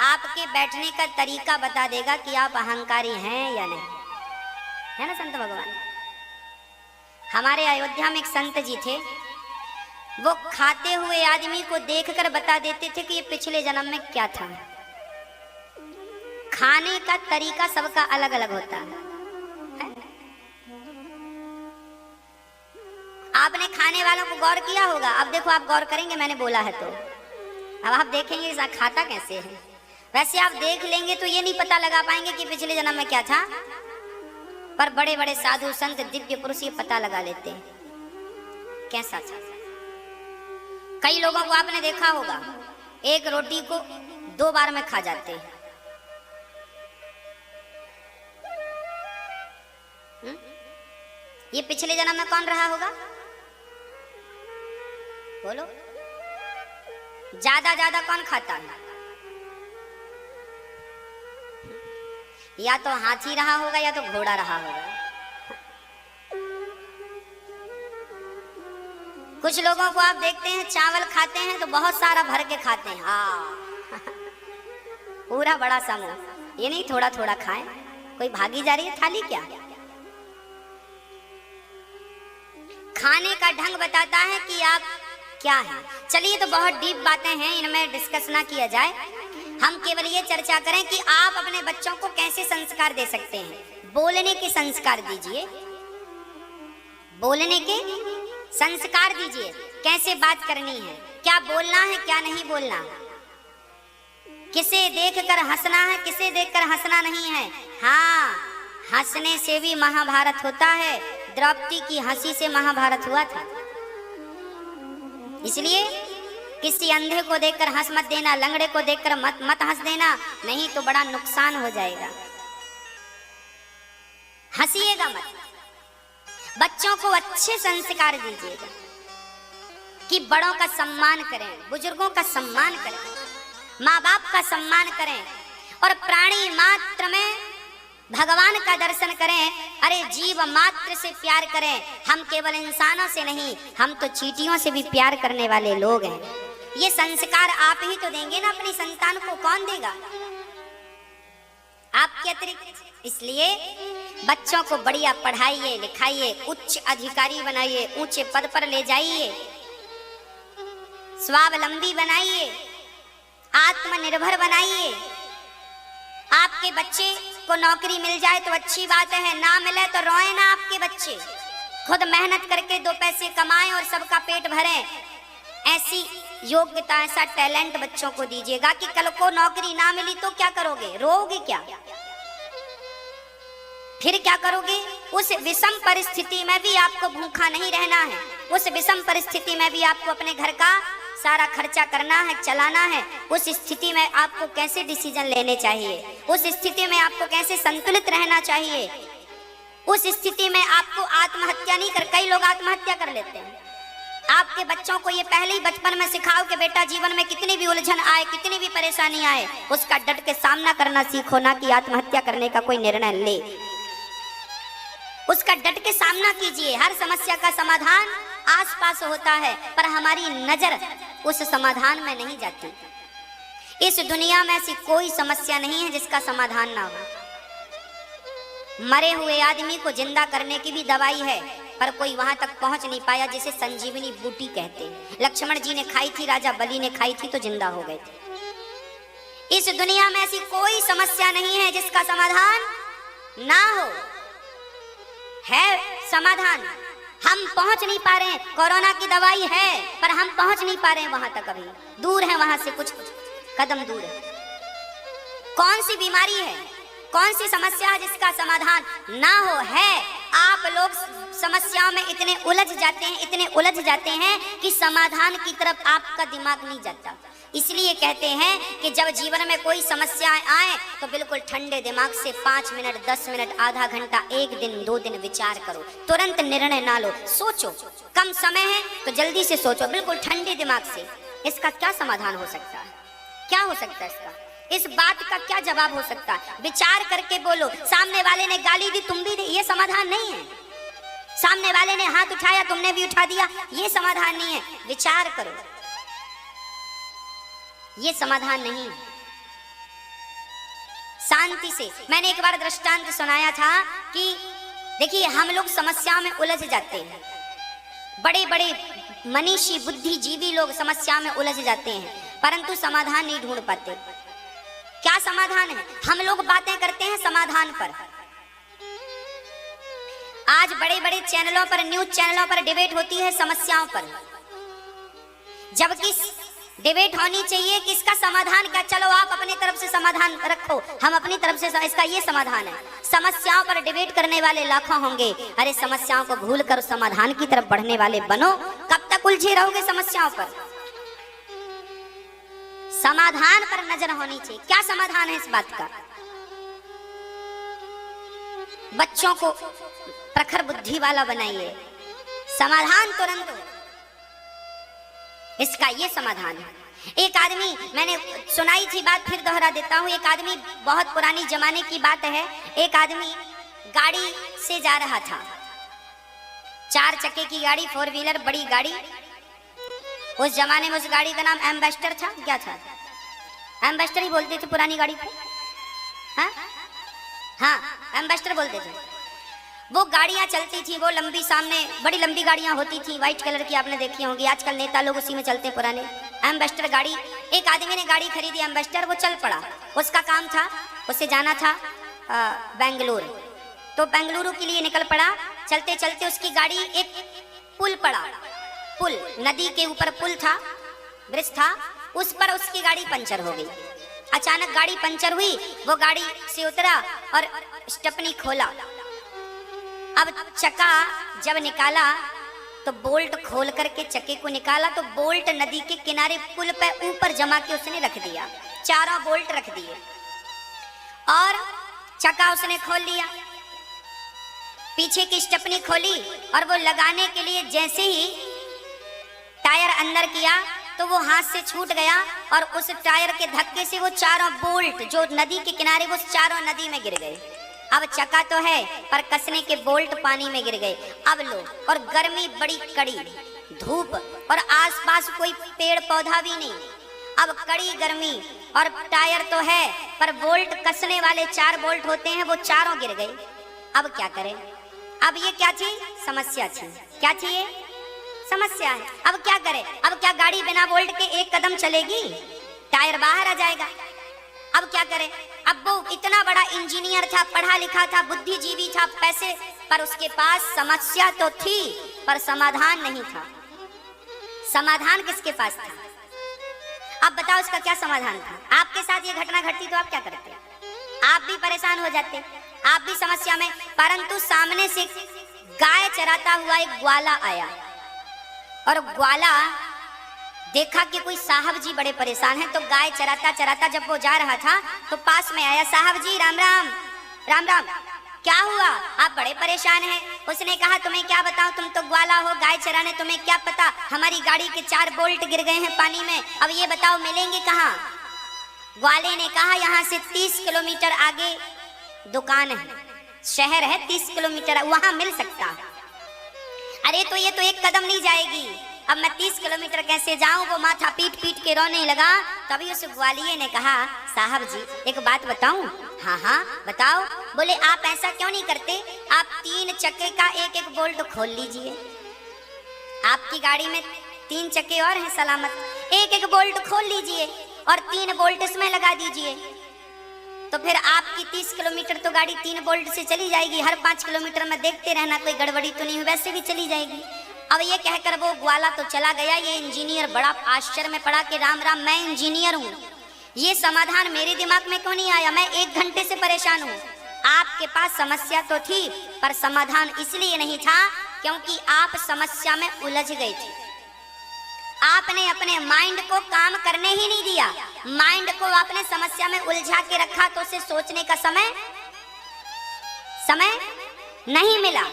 आपके बैठने का तरीका बता देगा कि आप अहंकारी हैं या नहीं, है ना संत भगवान। हमारे अयोध्या में एक संत जी थे, वो खाते हुए आदमी को देखकर बता देते थे कि ये पिछले जन्म में क्या था। खाने का तरीका सबका अलग अलग होता है। आपने खाने वालों को गौर किया होगा, अब देखो आप गौर करेंगे, मैंने बोला है तो अब आप देखेंगे खाता कैसे है। वैसे आप देख लेंगे तो ये नहीं पता लगा पाएंगे कि पिछले जन्म में क्या था, पर बड़े बड़े साधु संत दिव्य पुरुष ये पता लगा लेते हैं कैसा था। कई लोगों को आपने देखा होगा, एक रोटी को 2 बार में खा जाते हैं। ये पिछले जन्म में कौन रहा होगा, बोलो। ज्यादा ज्यादा कौन खाता है? या तो हाथी रहा होगा या तो घोड़ा रहा होगा। कुछ लोगों को आप देखते हैं चावल खाते हैं तो बहुत सारा भर के खाते हैं, हाँ पूरा बड़ा समूह। ये नहीं थोड़ा थोड़ा खाएं, कोई भागी जा रही है थाली क्या? खाने का ढंग बताता है कि आप क्या है। चलिए तो बहुत डीप बातें हैं, इनमें डिस्कस ना किया जाए। हम केवल ये चर्चा करें कि आप अपने बच्चों को कैसे संस्कार दे सकते हैं। बोलने के संस्कार दीजिए, बोलने के संस्कार दीजिए। कैसे बात करनी है, क्या बोलना है क्या नहीं बोलना, किसे देखकर हंसना है किसे देखकर हंसना नहीं है। हाँ, हंसने से भी महाभारत होता है। द्रौपदी की हंसी से महाभारत हुआ था। इसलिए किसी अंधे को देखकर हंस मत देना, लंगड़े को देखकर मत हंस देना, नहीं तो बड़ा नुकसान हो जाएगा। हंसिएगा मत। बच्चों को अच्छे संस्कार दीजिएगा कि बड़ों का सम्मान करें, बुजुर्गों का सम्मान करें, माँ बाप का सम्मान करें और प्राणी मात्र में भगवान का दर्शन करें। अरे जीव मात्र से प्यार करें। हम केवल इंसानों से नहीं, हम तो चींटियों से भी प्यार करने वाले लोग हैं। ये संस्कार आप ही तो देंगे ना अपनी संतान को, कौन देगा आपके अतिरिक्त। इसलिए बच्चों को बढ़िया पढ़ाइए लिखाइए, उच्च अधिकारी बनाइए, ऊंचे पद पर ले जाइए, स्वावलंबी बनाइए, आत्मनिर्भर बनाइए। आपके बच्चे को नौकरी मिल जाए तो अच्छी बात है, ना मिले तो रोए ना आपके बच्चे। खुद मेहनत करके 2 पैसे कमाएं और सबका पेट भरें। ऐसी योग्यता, ऐसा टैलेंट बच्चों को दीजिएगा कि कल को नौकरी ना मिली तो क्या करोगे, रोओगे क्या, फिर क्या करोगे। उस विषम परिस्थिति में भी आपको भूखा नहीं रहना है। उस विषम परिस्थिति में भी आपको अपने घर का सारा खर्चा करना है, चलाना है। उस स्थिति में आपको कैसे डिसीजन लेने चाहिए, उस स्थिति में आपको कैसे संतुलित रहना चाहिए, उस स्थिति में आपको आत्महत्या नहीं कर, कई लोग आत्महत्या कर लेते हैं। आपके बच्चों को ये पहले ही बचपन में सिखाओ कि बेटा जीवन में कितनी भी उलझन आए, कितनी भी परेशानी आए, उसका डट के सामना करना सीखो, ना कि आत्महत्या करने का कोई निर्णय ले। उसका डट के सामना कीजिए। हर समस्या का समाधान आसपास होता है, पर हमारी नजर उस समाधान में नहीं जाती। इस दुनिया में ऐसी कोई समस्या नहीं है जिसका समाधान ना हो। मरे हुए आदमी को जिंदा करने की भी दवाई है, पर कोई वहां तक पहुंच नहीं पाया जिसे संजीवनी बूटी कहते हैं। लक्ष्मण जी ने खाई थी, राजा बलि ने खाई थी तो जिंदा हो गए थे। इस दुनिया में ऐसी कोई समस्या नहीं है जिसका समाधान ना हो। है समाधान, हम पहुंच नहीं पा रहे हैं। कोरोना की दवाई है पर हम पहुंच नहीं पा रहे हैं वहां तक, अभी दूर है, वहां से कुछ कदम दूर है। कौन सी बीमारी है, कौन सी समस्या है जिसका समाधान ना हो? है, आप लोग समस्याओं में इतने उलझ जाते हैं कि समाधान की तरफ आपका दिमाग नहीं जाता। इसलिए कहते हैं कि जब जीवन में कोई समस्याएं आए तो बिल्कुल ठंडे दिमाग से 5 मिनट, 10 मिनट, आधा घंटा, 1 दिन, 2 दिन विचार करो, तुरंत निर्णय ना लो, सोचो। कम समय है तो जल्दी से सोचो, बिल्कुल ठंडे दिमाग से। इसका क्या समाधान हो सकता है? क्या हो सकता है इसका? इस बात का क्या जवाब हो सकता है? विचार करके बोलो। सामने वाले ने गाली दी, तुम भी दी, ये समाधान नहीं है। सामने वाले ने हाथ उठाया, तुमने भी उठा दिया, ये समाधान नहीं है। विचार करो, ये समाधान नहीं है। शांति से। मैंने एक बार दृष्टांत सुनाया था कि देखिए, हम लोग समस्या में उलझ जाते हैं। बड़े बड़े मनीषी बुद्धिजीवी लोग समस्या में उलझ जाते हैं, परंतु समाधान नहीं ढूंढ पाते। क्या समाधान है? हम लोग बातें करते हैं समाधान पर। आज बड़े बड़े चैनलों पर, न्यूज चैनलों पर डिबेट होती है समस्याओं पर, जबकि डिबेट होनी चाहिए कि इसका समाधान क्या। चलो आप अपनी तरफ से समाधान रखो, हम अपनी तरफ से इसका ये समाधान है। समस्याओं पर डिबेट करने वाले लाखों होंगे, अरे समस्याओं को भूल कर समाधान की तरफ बढ़ने वाले बनो। कब तक उलझे रहोगे समस्याओं पर? समाधान पर नजर होनी चाहिए। क्या समाधान है इस बात का? बच्चों को प्रखर बुद्धि वाला बनाइए, समाधान तुरंत हो, इसका ये समाधान है। एक आदमी, मैंने सुनाई थी बात, फिर दोहरा देता हूं। एक आदमी, बहुत पुरानी जमाने की बात है, एक आदमी गाड़ी से जा रहा था, 4 चक्के की गाड़ी, 4 व्हीलर, बड़ी गाड़ी। उस जमाने में उस गाड़ी का नाम एम्बेसडर था। क्या था? एम्बेसडर ही बोलते थे पुरानी गाड़ी को। हाँ, एम्बेसडर बोलते थे। वो गाड़ियां चलती थी, वो लंबी, सामने बड़ी लंबी गाड़ियां होती थी, व्हाइट कलर की, आपने देखी होंगी। आजकल नेता लोग उसी में चलते हैं, पुराने एम्बेसडर गाड़ी। एक आदमी ने गाड़ी खरीदी एम्बेसडर, वो चल पड़ा। उसका काम था, उसे जाना था बेंगलुरु, तो बेंगलुरु के लिए निकल पड़ा। चलते चलते उसकी गाड़ी एक पुल पड़ा, पुल, नदी के ऊपर पुल था, ब्रिज था, उस पर उसकी गाड़ी पंचर हो गई। अचानक गाड़ी पंचर हुई, वो गाड़ी से उतरा और स्टेपनी खोला। अब चक्का जब निकाला तो बोल्ट खोल करके चक्के को निकाला, तो बोल्ट नदी के किनारे पुल पे ऊपर जमा के उसने रख दिया, 4 बोल्ट रख दिए और चक्का उसने खोल लिया। पीछे की स्टेपनी खोली और वो लगाने के लिए जैसे ही टायर अंदर किया तो वो हाथ से छूट गया और उस टायर के धक्के से वो 4 बोल्ट जो नदी के किनारे, वो 4 नदी में गिर गए। अब चक्का तो है पर कसने के बोल्ट पानी में गिर गए। अब लो, और गर्मी बड़ी कड़ी, धूप, और आसपास कोई पेड़ पौधा भी नहीं। अब कड़ी गर्मी और टायर तो है पर बोल्ट, कसने वाले 4 बोल्ट होते हैं, वो 4 गिर गए। अब क्या करें? अब ये क्या थी? समस्या थी। क्या थी ये? समस्या है। अब क्या करें? अब क्या गाड़ी बिना बोल्ट के 1 कदम चलेगी? टायर बाहर आ जाएगा। अब क्या करें? अब वो इतना बड़ा इंजीनियर था, पढ़ा लिखा था, बुद्धिजीवी था, पैसे, पर उसके पास समस्या तो थी पर समाधान नहीं था। समाधान किसके पास था? अब बताओ इसका क्या समाधान था? आपके साथ ये घटना घटती तो आप क्या करते? आप भी परेशान हो जाते, आप भी समस्या में। परंतु सामने से गाय चराता हुआ एक ग्वाला आया और ग्वाला देखा कि कोई साहब जी बड़े परेशान हैं, तो गाय चराता चराता जब वो जा रहा था तो पास में आया। साहब जी राम राम। राम राम। क्या हुआ? आप बड़े परेशान हैं। उसने कहा तुम्हें क्या बताऊं, तुम तो ग्वाला हो, गाय चराने, तुम्हें क्या पता, हमारी गाड़ी के 4 बोल्ट गिर गए हैं पानी में, अब ये बताओ मिलेंगे कहाँ? ग्वाले ने कहा यहाँ से 30 किलोमीटर आगे दुकान है, शहर है 30 किलोमीटर, वहां मिल सकता। अरे तो ये तो 1 कदम नहीं जाएगी, अब मैं 30 किलोमीटर कैसे जाऊं? वो माथा पीट पीट के रोने लगा। तभी उस ग्वालिये ने कहा साहब जी एक बात बताऊं? हाँ हाँ बताओ। बोले आप ऐसा क्यों नहीं करते, आप 3 चक्के का 1-1 बोल्ट खोल लीजिए। आपकी गाड़ी में 3 चक्के और हैं सलामत, 1-1 बोल्ट खोल लीजिए और 3 बोल्ट इसमें लगा दीजिए, तो फिर आपकी 30 किलोमीटर तो गाड़ी 3 बोल्ट से चली जाएगी। हर 5 किलोमीटर में देखते रहना कोई गड़बड़ी तो नहीं हुई, वैसे भी चली जाएगी। अब ये कहकर वो ग्वाला तो चला गया। ये इंजीनियर बड़ा आश्चर्य में पड़ा कि राम राम, मैं इंजीनियर हूँ, ये समाधान मेरे दिमाग में क्यों नहीं आया? मैं 1 घंटे से परेशान हूँ। आपके पास समस्या तो थी पर समाधान इसलिए नहीं था क्योंकि आप समस्या में उलझ गए थे। आपने अपने माइंड को काम करने ही नहीं दिया, माइंड को आपने समस्या में उलझा के रखा तो उसे सोचने का समय नहीं मिला।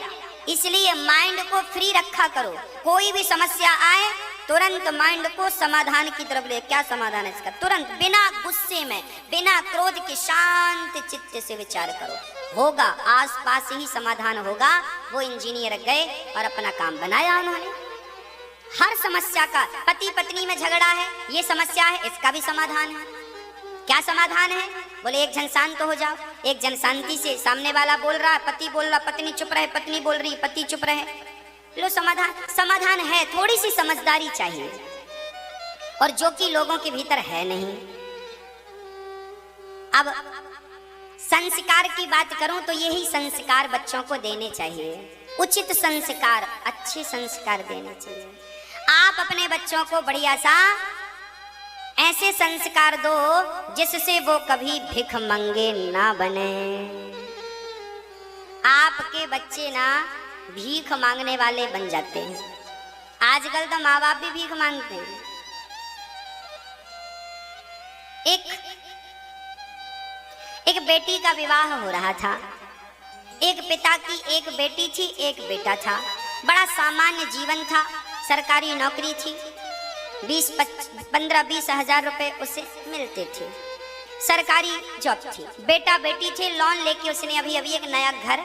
इसलिए माइंड को फ्री रखा करो। कोई भी समस्या आए तुरंत माइंड को समाधान की तरफ ले। क्या समाधान है इसका? तुरंत बिना गुस्से में, बिना क्रोध के शांत चित्त से विचार करो, होगा, आसपास ही समाधान होगा। वो इंजीनियर गए और अपना काम बनाया उन्होंने। हर समस्या का, पति पत्नी में झगड़ा है, ये समस्या है, इसका भी समाधान है। क्या समाधान है? बोले एक जन शांत हो जाओ। एक जन शांति से, सामने वाला बोल रहा, पति बोल रहा, पत्नी चुप रहे, पत्नी बोल रही, पति चुप रहे, लो समाधान है। थोड़ी सी समझदारी चाहिए, और जो कि लोगों के भीतर है नहीं। अब संस्कार की बात करूं तो यही संस्कार बच्चों को देने चाहिए। उचित संस्कार, अच्छे संस्कार देने चाहिए। आप अपने बच्चों को बढ़िया सा ऐसे संस्कार दो जिससे वो कभी भिख मंगे ना बने। आपके बच्चे ना भीख मांगने वाले बन जाते हैं। आजकल तो माँ बाप भी भीख मांगते हैं। एक बेटी का विवाह हो रहा था। एक पिता की एक बेटी थी, एक बेटा था। बड़ा सामान्य जीवन था, सरकारी नौकरी थी, 15-20 हजार रुपए उसे मिलते थे, सरकारी जॉब थी। बेटा बेटी थे, लोन लेके उसने अभी अभी एक नया घर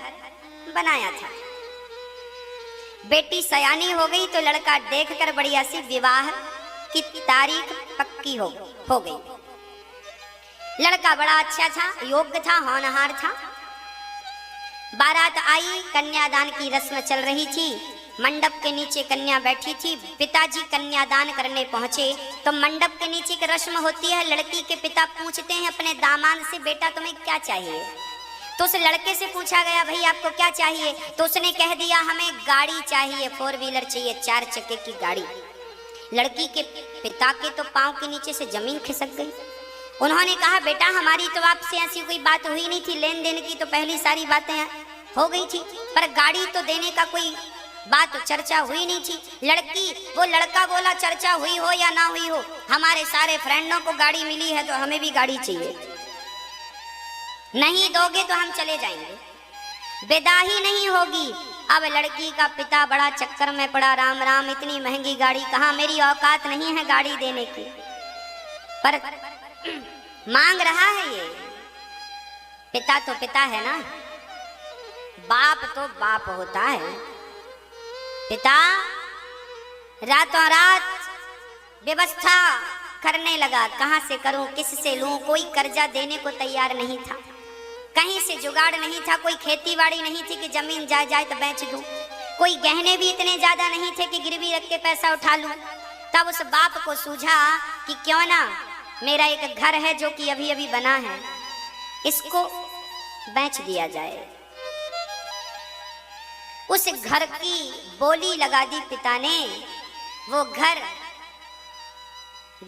बनाया था। बेटी सयानी हो गई तो लड़का देखकर बढ़िया सी विवाह की तारीख पक्की हो गई। लड़का बड़ा अच्छा था, योग्य था, होनहार था। बारात आई, कन्यादान की रस्म चल रही थी। मंडप के नीचे कन्या बैठी थी। पिताजी कन्यादान करने पहुंचे तो मंडप के नीचे की रस्म होती है, लड़की के पिता पूछते हैं अपने दामाद से, बेटा तुम्हें क्या चाहिए? तो उस लड़के से पूछा गया, भाई आपको क्या चाहिए? तो उसने कह दिया, हमें गाड़ी चाहिए, 4 व्हीलर चाहिए, 4 चक्के की गाड़ी। लड़की के पिता के तो पांव के नीचे से जमीन खिसक गई। उन्होंने कहा, बेटा हमारी तो आपसे ऐसी कोई बात हुई नहीं थी, लेन देन की तो पहली सारी बातें हो गई थी, पर गाड़ी तो देने का कोई बात चर्चा हुई नहीं थी। वो लड़का बोला, चर्चा हुई हो या ना हुई हो, हमारे सारे फ्रेंडों को गाड़ी मिली है तो हमें भी गाड़ी चाहिए। नहीं दोगे तो हम चले जाएंगे, विदा ही नहीं होगी। अब लड़की का पिता बड़ा चक्कर में पड़ा, राम राम, इतनी महंगी गाड़ी कहाँ, मेरी औकात नहीं है गाड़ी देने की, पर मांग रहा है ये। पिता तो पिता है ना, बाप तो बाप होता है। पिता रातों रात व्यवस्था करने लगा, कहां से करूं, किससे लूं। कोई कर्जा देने को तैयार नहीं था, कहीं से जुगाड़ नहीं था, कोई खेती बाड़ी नहीं थी कि जमीन जाए तो बेच दूं, कोई गहने भी इतने ज्यादा नहीं थे कि गिरवी रख के पैसा उठा लूं। तब उस बाप को सूझा कि क्यों ना मेरा एक घर है जो कि अभी अभी बना है, इसको बेच दिया जाए। उस घर की बोली लगा दी पिता ने। वो घर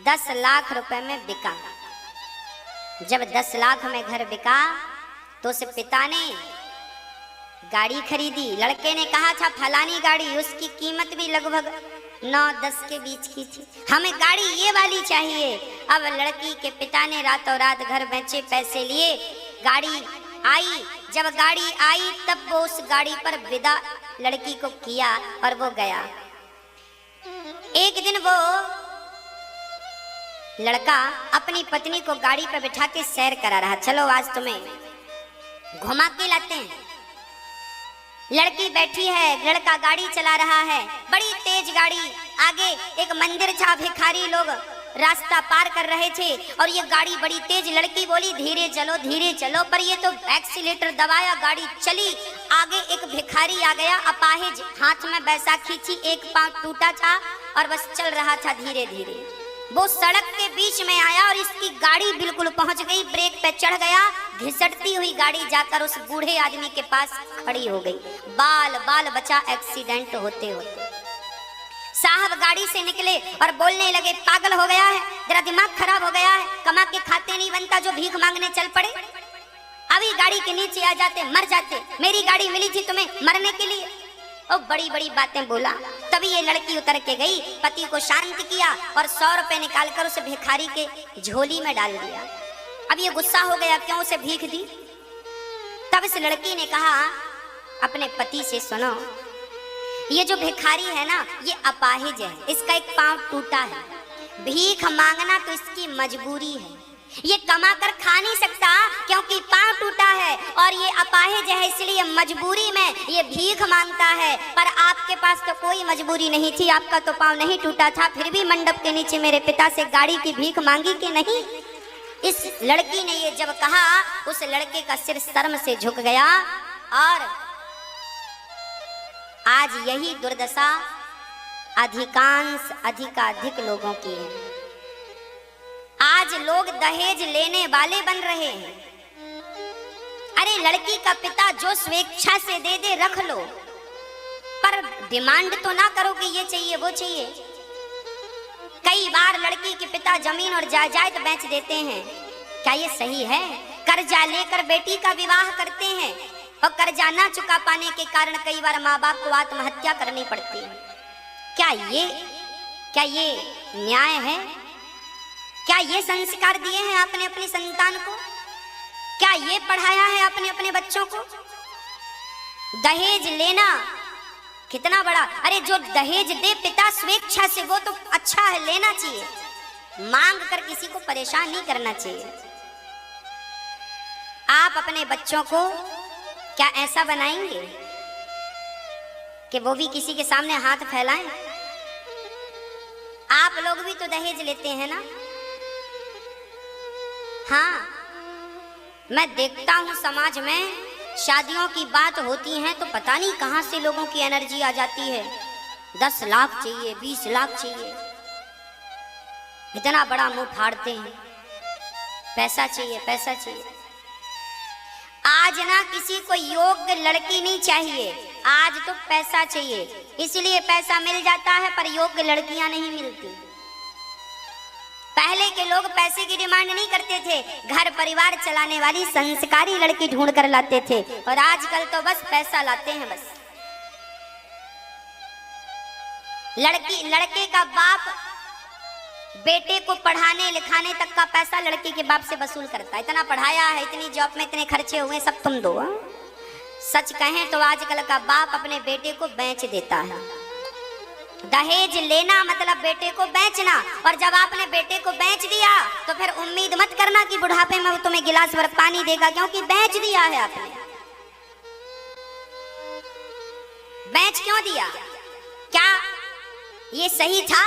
10 लाख रुपए में बिका। जब 10 लाख में घर बिका तो उस पिता ने गाड़ी खरीदी। लड़के ने कहा था फलानी गाड़ी, उसकी कीमत भी लगभग 9-10 के बीच की थी, हमें गाड़ी ये वाली चाहिए। अब लड़की के पिता ने रातों रात घर बेचे, पैसे लिए, गाड़ी आई। जब गाड़ी आई तब वो उस गाड़ी पर विदा लड़की को किया और वो गया। एक दिन वो लड़का अपनी पत्नी को गाड़ी पर बिठा के सैर करा रहा, चलो आज तुम्हें घुमा के लाते हैं। लड़की बैठी है, लड़का गाड़ी चला रहा है, बड़ी तेज गाड़ी। आगे एक मंदिर था, भिखारी लोग रास्ता पार कर रहे थे और ये गाड़ी बड़ी तेज। लड़की बोली धीरे चलो, पर ये तो एक्सीलेटर दबाया, गाड़ी चली। आगे एक भिखारी आ गया, अपाहिज, हाथ में बैसाखी थी, एक पांव टूटा था और बस चल रहा था धीरे धीरे। वो सड़क के बीच में आया और इसकी गाड़ी बिल्कुल पहुंच गई, ब्रेक पे चढ़ गया। घिसटती हुई गाड़ी जाकर उस बूढ़े आदमी के पास खड़ी हो गई। बाल बचा एक्सीडेंट होते होते। साहब गाड़ी से निकले और बोलने लगे, पागल हो गया है, तेरा दिमाग खराब हो गया है, कमा के खाते नहीं बनता जो भीख मांगने चल पड़े। अभी गाड़ी के नीचे आ जाते, मर जाते। मेरी गाड़ी मिली थी तुम्हें मरने के लिए। और बड़ी बड़ी बातें बोला। तभी ये लड़की उतर के गई, पति को शांत किया और 100 रुपए निकालकर उसे भिखारी के झोली में डाल दिया। अब ये गुस्सा हो गया, क्यों उसे भीख दी। तब इस लड़की ने कहा अपने पति से, सुनो, ये जो भिखारी है ना, ये अपाहिज है, इसका एक पांव टूटा है, भीख मांगना तो इसकी मजबूरी है, ये कमा कर खा नहीं सकता क्योंकि पांव टूटा है, और ये अपाहिज है इसलिए मजबूरी में ये भीख मांगता है। पर आपके पास तो कोई मजबूरी नहीं थी, आपका तो पांव नहीं टूटा था, फिर भी मंडप के नीचे मेरे पिता से गाड़ी की भीख मांगी कि नहीं। इस लड़की ने ये जब कहा, उस लड़के का सिर शर्म से झुक गया। और आज यही दुर्दशा अधिकाधिक लोगों की है। आज लोग दहेज लेने वाले बन रहे हैं। अरे लड़की का पिता जो स्वेच्छा से दे दे रख लो, पर डिमांड तो ना करो कि ये चाहिए वो चाहिए। कई बार लड़की के पिता जमीन और जायदाद बेच देते हैं। क्या ये सही है? कर्जा लेकर बेटी का विवाह करते हैं और कर्जा ना चुका पाने के कारण कई बार माँ बाप को आत्महत्या करनी पड़ती है। क्या ये न्याय है? क्या ये संस्कार दिए हैं आपने अपनी संतान को? क्या ये पढ़ाया है आपने अपने बच्चों को? दहेज लेना कितना बड़ा, अरे जो दहेज दे पिता स्वेच्छा से वो तो अच्छा है, लेना चाहिए, मांग कर किसी को परेशान नहीं करना चाहिए। आप अपने बच्चों को क्या ऐसा बनाएंगे कि वो भी किसी के सामने हाथ फैलाएं? आप लोग भी तो दहेज लेते हैं ना। हाँ, मैं देखता हूं समाज में शादियों की बात होती है तो पता नहीं कहां से लोगों की एनर्जी आ जाती है। 10 लाख चाहिए, 20 लाख चाहिए, इतना बड़ा मुंह फाड़ते हैं, पैसा चाहिए, पैसा चाहिए। आज ना किसी को योग्य लड़की नहीं चाहिए, आज तो पैसा चाहिए, इसलिए पैसा मिल जाता है पर योग्य लड़कियां नहीं मिलती। पहले के लोग पैसे की डिमांड नहीं करते थे, घर परिवार चलाने वाली संस्कारी लड़की ढूंढ कर लाते थे, और आजकल तो बस पैसा लाते हैं। बस लड़के का बाप बेटे को पढ़ाने लिखाने तक का पैसा लड़के के बाप से वसूल करता है। इतना पढ़ाया है, इतनी जॉब में इतने खर्चे हुए, सब तुम दो। सच कहें तो आजकल का बाप अपने बेटे को बेच देता है। दहेज लेना मतलब बेटे को बेचना, और जब आपने बेटे को बेच दिया तो फिर उम्मीद मत करना कि बुढ़ापे में वो तुम्हें गिलास भर पानी देगा, क्योंकि बेच दिया है आपने। बेच क्यों दिया? क्या ये सही था?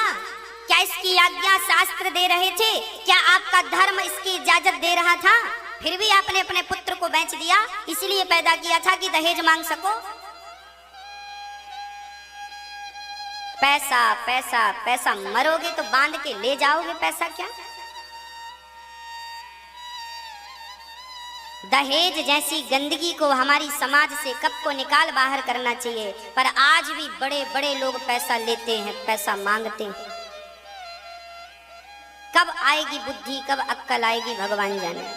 क्या इसकी आज्ञा शास्त्र दे रहे थे? क्या आपका धर्म इसकी इजाजत दे रहा था? फिर भी आपने अपने पुत्र को बेच दिया। इसलिए पैदा किया था कि दहेज मांग सको। पैसा पैसा पैसा, मरोगे तो बांध के ले जाओगे पैसा। क्या दहेज जैसी गंदगी को हमारी समाज से कब को निकाल बाहर करना चाहिए। पर आज भी बड़े बड़े लोग पैसा लेते हैं, पैसा मांगते हैं। कब आएगी बुद्धि, कब अक्कल आएगी, भगवान जाने।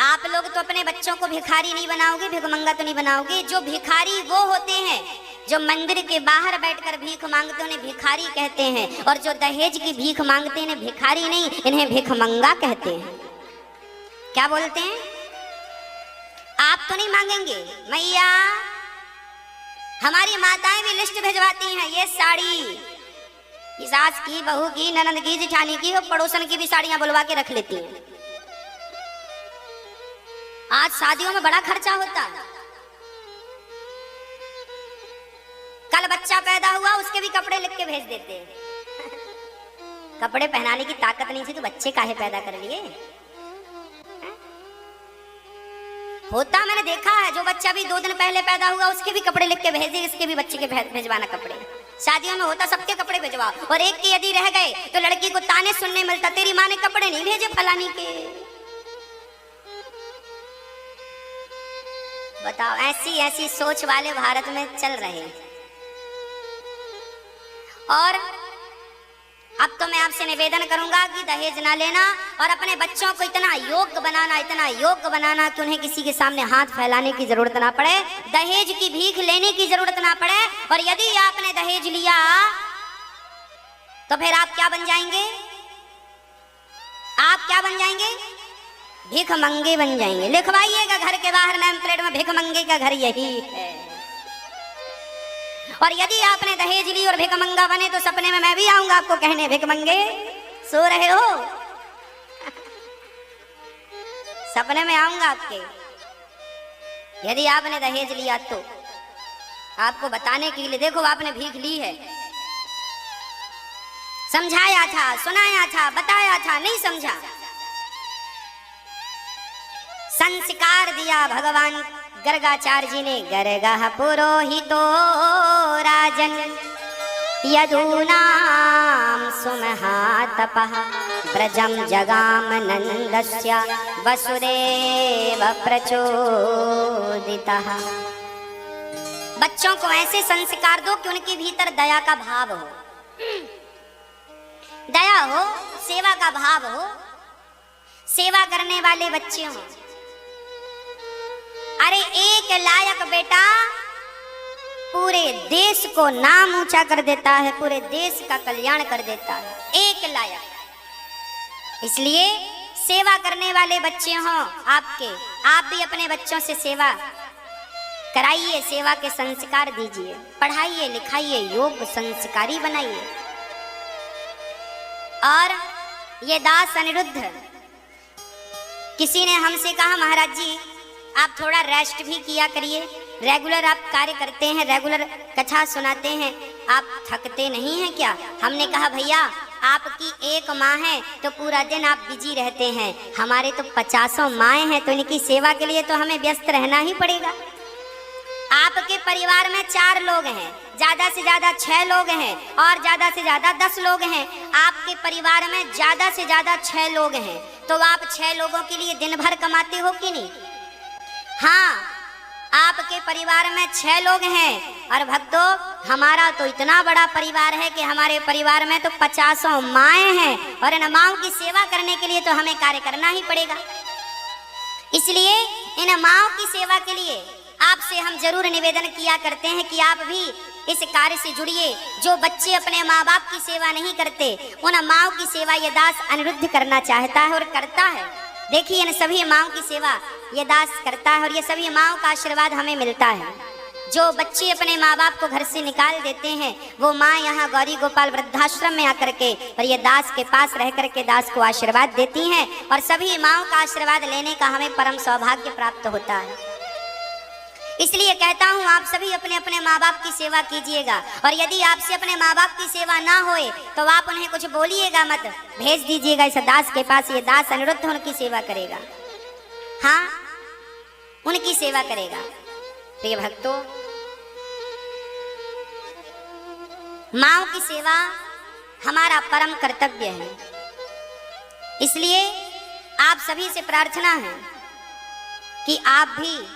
आप लोग तो अपने बच्चों को भिखारी नहीं बनाओगे, भिखमंगा तो नहीं बनाओगे। जो भिखारी वो होते हैं जो मंदिर के बाहर बैठकर भीख मांगते हैं, उन्हें भिखारी कहते हैं। और जो दहेज की भीख मांगते हैं, इन्हें भिखारी नहीं, इन्हें भिखमंगा कहते हैं। क्या बोलते हैं? आप तो नहीं मांगेंगे? मैया, हमारी माताएं भी लिस्ट भिजवाती हैं, ये साड़ी सास की, बहू की, ननद की, जेठानी की, और पड़ोसन की भी साड़ियां बुलवा के रख लेती हैं। आज शादियों में बड़ा खर्चा होता है। कल बच्चा पैदा हुआ, उसके भी कपड़े लिख के भेज देते हैं। कपड़े पहनाने की ताकत नहीं थी तो बच्चे काहे पैदा कर लिए? होता मैंने देखा है, जो बच्चा भी 2 दिन पहले पैदा हुआ उसके भी कपड़े लिख के भेजे, इसके भी बच्चे के भेजवाना कपड़े। शादियों में होता सबके कपड़े भेजवा, और एक के यदि रह गए तो लड़की को ताने सुनने मिलता, तेरी माँ ने कपड़े नहीं भेजे फलानी के। बताओ, ऐसी ऐसी सोच वाले भारत में चल रहे हैं। और अब तो मैं आपसे निवेदन करूंगा कि दहेज ना लेना और अपने बच्चों को इतना योग्य बनाना कि उन्हें किसी के सामने हाथ फैलाने की जरूरत ना पड़े, दहेज की भीख लेने की जरूरत ना पड़े। और यदि आपने दहेज लिया तो फिर आप क्या बन जाएंगे? आप क्या बन जाएंगे? भीख मंगे बन जाएंगे। लिखवाइएगा घर के बाहर नेम प्लेट में, भीख मंगे का घर यही है। और यदि आपने दहेज ली और भिख मंगा बने तो सपने में मैं भी आऊंगा आपको कहने, भिख मंगे सो रहे हो? सपने में आऊंगा आपके। यदि आपने दहेज लिया तो आपको बताने के लिए, देखो आपने भीख ली है, समझाया था, सुनाया था, बताया था, नहीं समझा, संस्कार दिया भगवान गर्गाचार्य जी ने। गर्गः पुरोहितो राजन यदूनां सुमहातपः ब्रजं जगाम नंदस्य वसुदेव प्रचोदितः। बच्चों को ऐसे संस्कार दो कि उनके भीतर दया का भाव हो, दया हो, सेवा का भाव हो, सेवा करने वाले बच्चे हों। अरे एक लायक बेटा पूरे देश को नाम ऊंचा कर देता है, पूरे देश का कल्याण कर देता है, एक लायक। इसलिए सेवा करने वाले बच्चे हों आपके, आप भी अपने बच्चों से सेवा कराइए, सेवा के संस्कार दीजिए, पढ़ाइए लिखाइए, योग्य संस्कारी बनाइए। और ये दास अनिरुद्ध, किसी ने हमसे कहा महाराज जी आप थोड़ा रेस्ट भी किया करिए, रेगुलर आप कार्य करते हैं, रेगुलर कथा सुनाते हैं, आप थकते नहीं हैं क्या? हमने कहा भैया आपकी एक माँ है तो पूरा दिन आप बिजी रहते हैं, हमारे तो 50 माएँ हैं, तो इनकी सेवा के लिए तो हमें व्यस्त रहना ही पड़ेगा। आपके परिवार में 4 लोग हैं, ज्यादा से ज्यादा 6 लोग हैं, और ज्यादा से ज्यादा 10 लोग हैं। आपके परिवार में ज्यादा से ज्यादा 6 लोग हैं, तो आप 6 लोगों के लिए दिन भर कमाते हो कि नहीं? हाँ, आपके परिवार में 6 लोग हैं, और भक्तों हमारा तो इतना बड़ा परिवार है कि हमारे परिवार में तो 50 माएँ हैं, और इन माँओं की सेवा करने के लिए तो हमें कार्य करना ही पड़ेगा। इसलिए इन माँओं की सेवा के लिए आपसे हम जरूर निवेदन किया करते हैं कि आप भी इस कार्य से जुड़िए। जो बच्चे अपने माँ बाप की सेवा नहीं करते, उन माँओं की सेवा ये दास अनिरुद्ध करना चाहता है और करता है। देखिए इन सभी माँओं की सेवा ये दास करता है, और ये सभी माँओं का आशीर्वाद हमें मिलता है। जो बच्चे अपने माँ बाप को घर से निकाल देते हैं, वो माँ यहाँ गौरी गोपाल वृद्धाश्रम में आकर के और ये दास के पास रह करके दास को आशीर्वाद देती हैं, और सभी माँओं का आशीर्वाद लेने का हमें परम सौभाग्य प्राप्त होता है। इसलिए कहता हूँ आप सभी अपने अपने माँ बाप की सेवा कीजिएगा, और यदि आपसे अपने माँ बाप की सेवा ना होए तो आप उन्हें कुछ बोलिएगा मत, भेज दीजिएगा इस दास के पास, ये दास अनिरुद्ध उनकी सेवा करेगा। हाँ, उनकी सेवा करेगा। प्रिय भक्तों, माँओं की सेवा हमारा परम कर्तव्य है। इसलिए आप सभी से प्रार्थना है कि आप भी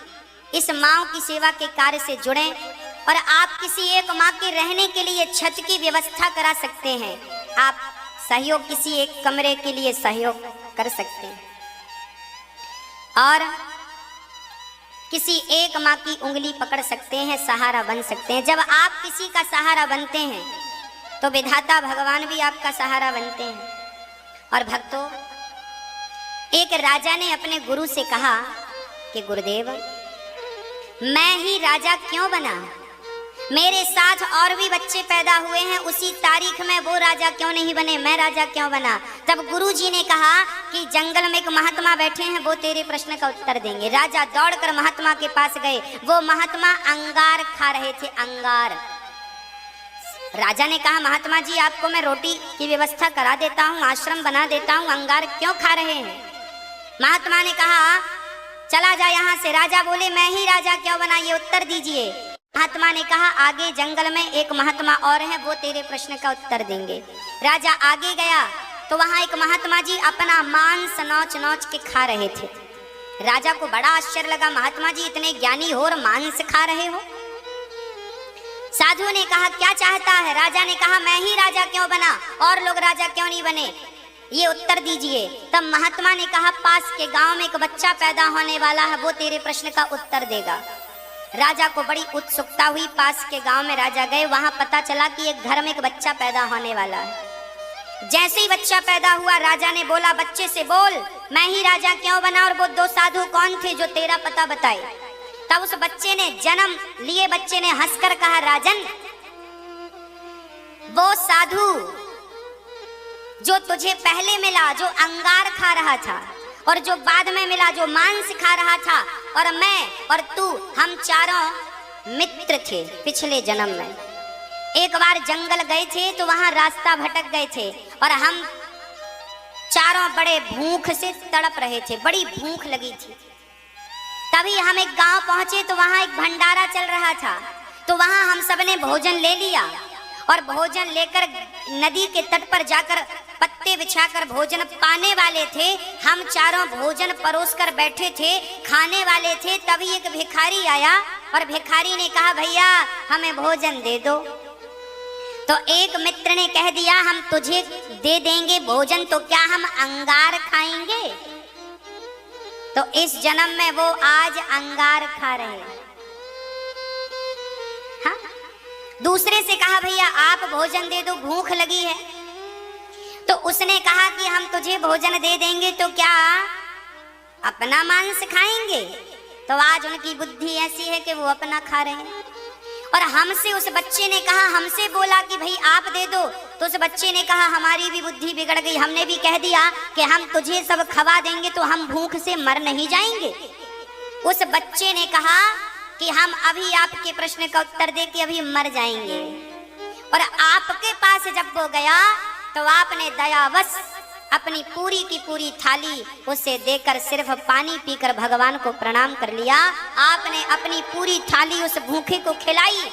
इस माँओं की सेवा के कार्य से जुड़ें, और आप किसी एक माँ के रहने के लिए छत की व्यवस्था करा सकते हैं। आप सहयोग, किसी एक कमरे के लिए सहयोग कर सकते हैं, और किसी एक माँ की उंगली पकड़ सकते हैं, सहारा बन सकते हैं। जब आप किसी का सहारा बनते हैं तो विधाता भगवान भी आपका सहारा बनते हैं। और भक्तों, एक राजा ने अपने गुरु से कहा कि गुरुदेव, मैं ही राजा क्यों बना? मेरे साथ और भी बच्चे पैदा हुए हैं, उसी तारीख में वो राजा क्यों नहीं बने, मैं राजा क्यों बना? तब गुरुजी ने कहा कि जंगल में एक महात्मा बैठे हैं, वो तेरे प्रश्न का उत्तर देंगे। राजा दौड़कर महात्मा के पास गए। वो महात्मा अंगार खा रहे थे, अंगार। राजा ने कहा महात्मा जी आपको मैं रोटी की व्यवस्था करा देता हूँ, आश्रम बना देता हूँ, अंगार क्यों खा रहे हैं? महात्मा ने कहा चला जा यहाँ से। राजा बोले मैं ही राजा क्यों बना, ये उत्तर दीजिए। महात्मा ने कहा आगे जंगल में एक महात्मा और है, वो तेरे प्रश्न का उत्तर देंगे। राजा आगे गया तो वहां एक महात्मा जी अपना मांस नोच नोच के खा रहे थे। राजा को बड़ा आश्चर्य लगा, महात्मा जी इतने ज्ञानी हो और मांस खा रहे हो? साधु ने कहा क्या चाहता है? राजा ने कहा मैं ही राजा क्यों बना, और लोग राजा क्यों नहीं बने, ये उत्तर दीजिए। तब महात्मा ने कहा पास के गांव में एक बच्चा पैदा होने वाला है, वो तेरे प्रश्न का उत्तर देगा। राजा को बड़ी उत्सुकता हुई, पास के गांव में राजा गए, वहां पता चला कि एक घर में एक बच्चा पैदा होने वाला है। जैसे ही बच्चा पैदा हुआ, राजा ने बोला बच्चे से बोल मैं ही राजा क्यों बना और वो दो साधु कौन थे जो तेरा पता बताए। तब उस बच्चे ने, जन्म लिए बच्चे ने हंसकर कहा राजन, वो साधु जो तुझे पहले मिला जो अंगार खा रहा था, और जो बाद में मिला जो मांस खा रहा था, और मैं और तू हम चारों मित्र थे पिछले जन्म में। एक बार जंगल गए थे तो वहां रास्ता भटक गए थे, और हम चारों बड़े भूख से तड़प रहे थे, बड़ी भूख लगी थी। तभी हम एक गांव पहुंचे तो वहां एक भंडारा चल रहा था, तो वहां हम सबने भोजन ले लिया, और भोजन लेकर नदी के तट पर जाकर पत्ते बिछाकर भोजन पाने वाले थे। हम चारों भोजन परोसकर बैठे थे, खाने वाले थे। तभी एक भिखारी आया और भिखारी ने कहा भैया हमें भोजन दे दो। तो एक मित्र ने कह दिया हम तुझे दे देंगे भोजन, तो क्या हम अंगार खाएंगे? तो इस जन्म में वो आज अंगार खा रहे हैं। हाँ? दूसरे से कहा भैया आप भोजन दे दो, भूख लगी है। तो उसने कहा कि हम तुझे भोजन दे देंगे, तो क्या अपना मांस खाएंगे? तो आज उनकी बुद्धि ऐसी है कि वो अपना खा रहे हैं। और हमसे, उस बच्चे ने कहा, हमसे बोला कि भाई आप दे दो, तो उस बच्चे ने कहा हमारी भी बुद्धि बिगड़ गई, हमने भी कह दिया कि हम तुझे सब खवा देंगे तो हम भूख से मर नहीं जाएंगे। उस बच्चे ने कहा कि हम अभी आपके प्रश्न का उत्तर दे के अभी मर जाएंगे। और आपके पास जब वो गया तो आपने दयावश अपनी पूरी की पूरी थाली उसे देकर सिर्फ पानी पीकर भगवान को प्रणाम कर लिया। आपने अपनी पूरी थाली उस भूखे को खिलाई।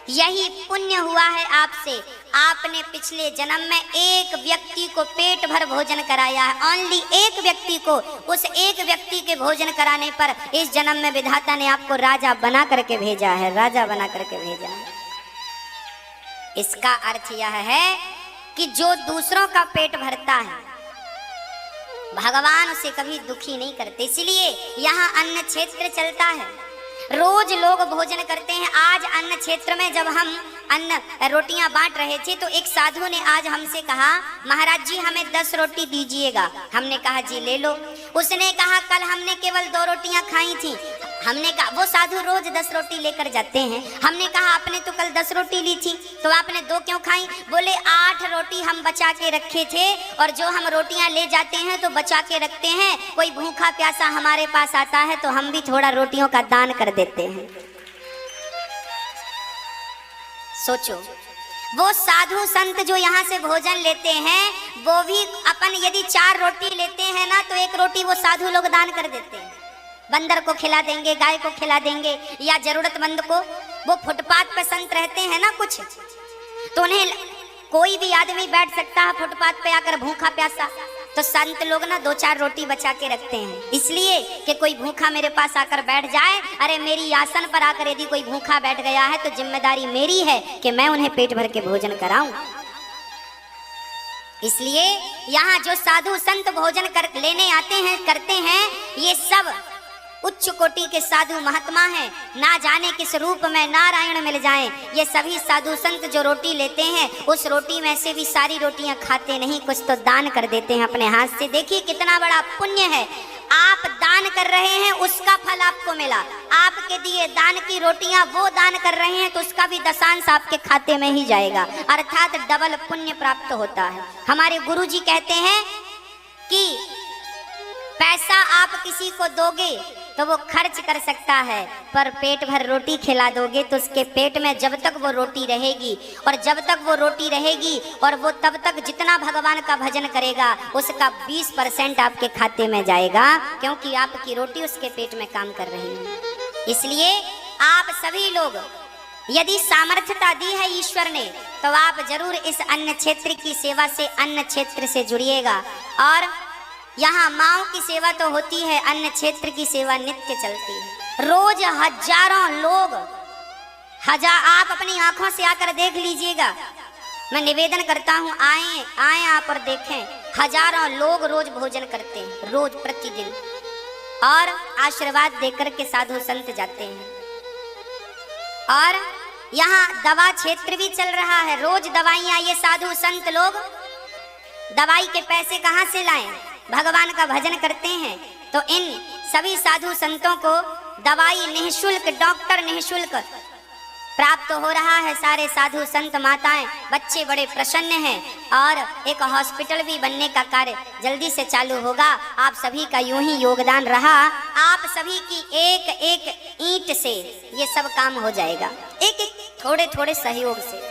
यही पुण्य हुआ है आपसे, आपने पिछले जन्म में एक व्यक्ति को पेट भर भोजन कराया है, ओनली एक व्यक्ति को। उस एक व्यक्ति के भोजन कराने पर इस जन्म में विधाता ने आपको राजा बना करके भेजा है, राजा बना करके भेजा है। इसका अर्थ यह है कि जो दूसरों का पेट भरता है भगवान उसे कभी दुखी नहीं करते। इसलिए यहाँ अन्न क्षेत्र चलता है, रोज लोग भोजन करते हैं। आज अन्न क्षेत्र में जब हम अन्न रोटियां बांट रहे थे तो एक साधु ने आज हमसे कहा महाराज जी हमें 10 रोटी दीजिएगा। हमने कहा जी ले लो। उसने कहा कल हमने केवल 2 रोटियां खाई थी। हमने कहा, वो साधु रोज 10 रोटी लेकर जाते हैं। हमने कहा आपने तो कल 10 रोटी ली थी, तो आपने 2 क्यों खाई? बोले 8 रोटी हम बचा के रखे थे, और जो हम रोटियां ले जाते हैं तो बचा के रखते हैं। कोई भूखा प्यासा हमारे पास आता है तो हम भी थोड़ा रोटियों का दान कर देते हैं। सोचो, वो साधु संत जो यहाँ से भोजन लेते हैं वो भी अपन यदि 4 रोटी लेते हैं ना तो 1 रोटी वो साधु लोग दान कर देते हैं। बंदर को खिला देंगे, गाय को खिला देंगे, या जरूरतमंद को। वो फुटपाथ पे संत रहते हैं ना कुछ, तो उन्हें कोई भी आदमी बैठ सकता है फुटपाथ पे आकर भूखा प्यासा, तो संत लोग ना 2-4 रोटी बचा के रखते हैं, इसलिए कि कोई भूखा मेरे पास आकर बैठ जाए, अरे मेरी आसन पर आकर यदि कोई भूखा बैठ गया है तो जिम्मेदारी मेरी है कि मैं उन्हें पेट भर के भोजन कराऊं। इसलिए यहाँ जो साधु संत भोजन कर लेने आते हैं, करते हैं, ये सब उच्च कोटि के साधु महात्मा हैं। ना जाने किस रूप में नारायण मिल जाएं। ये सभी साधु संत जो रोटी लेते हैं उस रोटी में से भी सारी रोटियां खाते नहीं, कुछ तो दान कर देते हैं अपने हाथ से। देखिए कितना बड़ा पुण्य है। आप दान कर रहे हैं, उसका फल आपको मिला। आपके दिए दान की रोटियां वो दान कर रहे हैं तो उसका भी दशांश आपके खाते में ही जाएगा, अर्थात डबल पुण्य प्राप्त होता है। हमारे गुरुजी कहते हैं कि पैसा आप किसी को दोगे तो वो खर्च कर सकता है, पर पेट भर रोटी खिला दोगे तो उसके पेट में जब तक वो रोटी रहेगी, और जब तक वो रोटी रहेगी और वो तब तक जितना भगवान का भजन करेगा उसका 20% आपके खाते में जाएगा, क्योंकि आपकी रोटी उसके पेट में काम कर रही है। इसलिए आप सभी लोग यदि सामर्थ्यता दी है ईश्वर ने तो आप जरूर इस अन्न क्षेत्र की सेवा से, अन्न क्षेत्र से जुड़िएगा। और यहाँ माओ की सेवा तो होती है, अन्न क्षेत्र की सेवा नित्य चलती है। रोज हजारों लोग आप अपनी आंखों से आकर देख लीजिएगा। मैं निवेदन करता हूँ, आए आए आप और देखें। हजारों लोग रोज भोजन करते हैं, रोज प्रतिदिन, और आशीर्वाद देकर के साधु संत जाते हैं। और यहाँ दवा क्षेत्र भी चल रहा है, रोज दवाइयाँ। ये साधु संत लोग दवाई के पैसे कहाँ से लाएं? भगवान का भजन करते हैं तो इन सभी साधु संतों को दवाई निःशुल्क, डॉक्टर निःशुल्क प्राप्त हो रहा है। सारे साधु संत माताएं, बच्चे बड़े प्रसन्न हैं, और एक हॉस्पिटल भी बनने का कार्य जल्दी से चालू होगा। आप सभी का यूं ही योगदान रहा, आप सभी की एक एक ईंट से ये सब काम हो जाएगा, एक एक थोड़े थोड़े सहयोग से।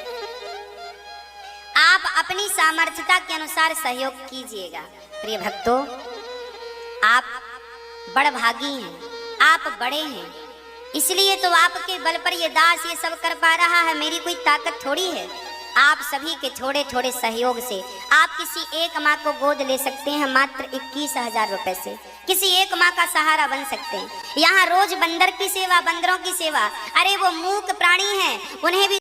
आप अपनी सामर्थ्यता के अनुसार सहयोग कीजिएगा। प्रिय भक्तों, आप बड़भागी हैं, आप बड़े हैं, इसलिए तो आपके बल पर ये दास ये सब कर पा रहा है। मेरी कोई ताकत थोड़ी है। आप सभी के थोड़े थोड़े सहयोग से आप किसी एक माँ को गोद ले सकते हैं, मात्र 21,000 रुपए से किसी एक माँ का सहारा बन सकते हैं। यहाँ रोज बंदर की सेवा, बंदरों की सेवा, अरे वो मूक प्राणी हैं, उन्हें भी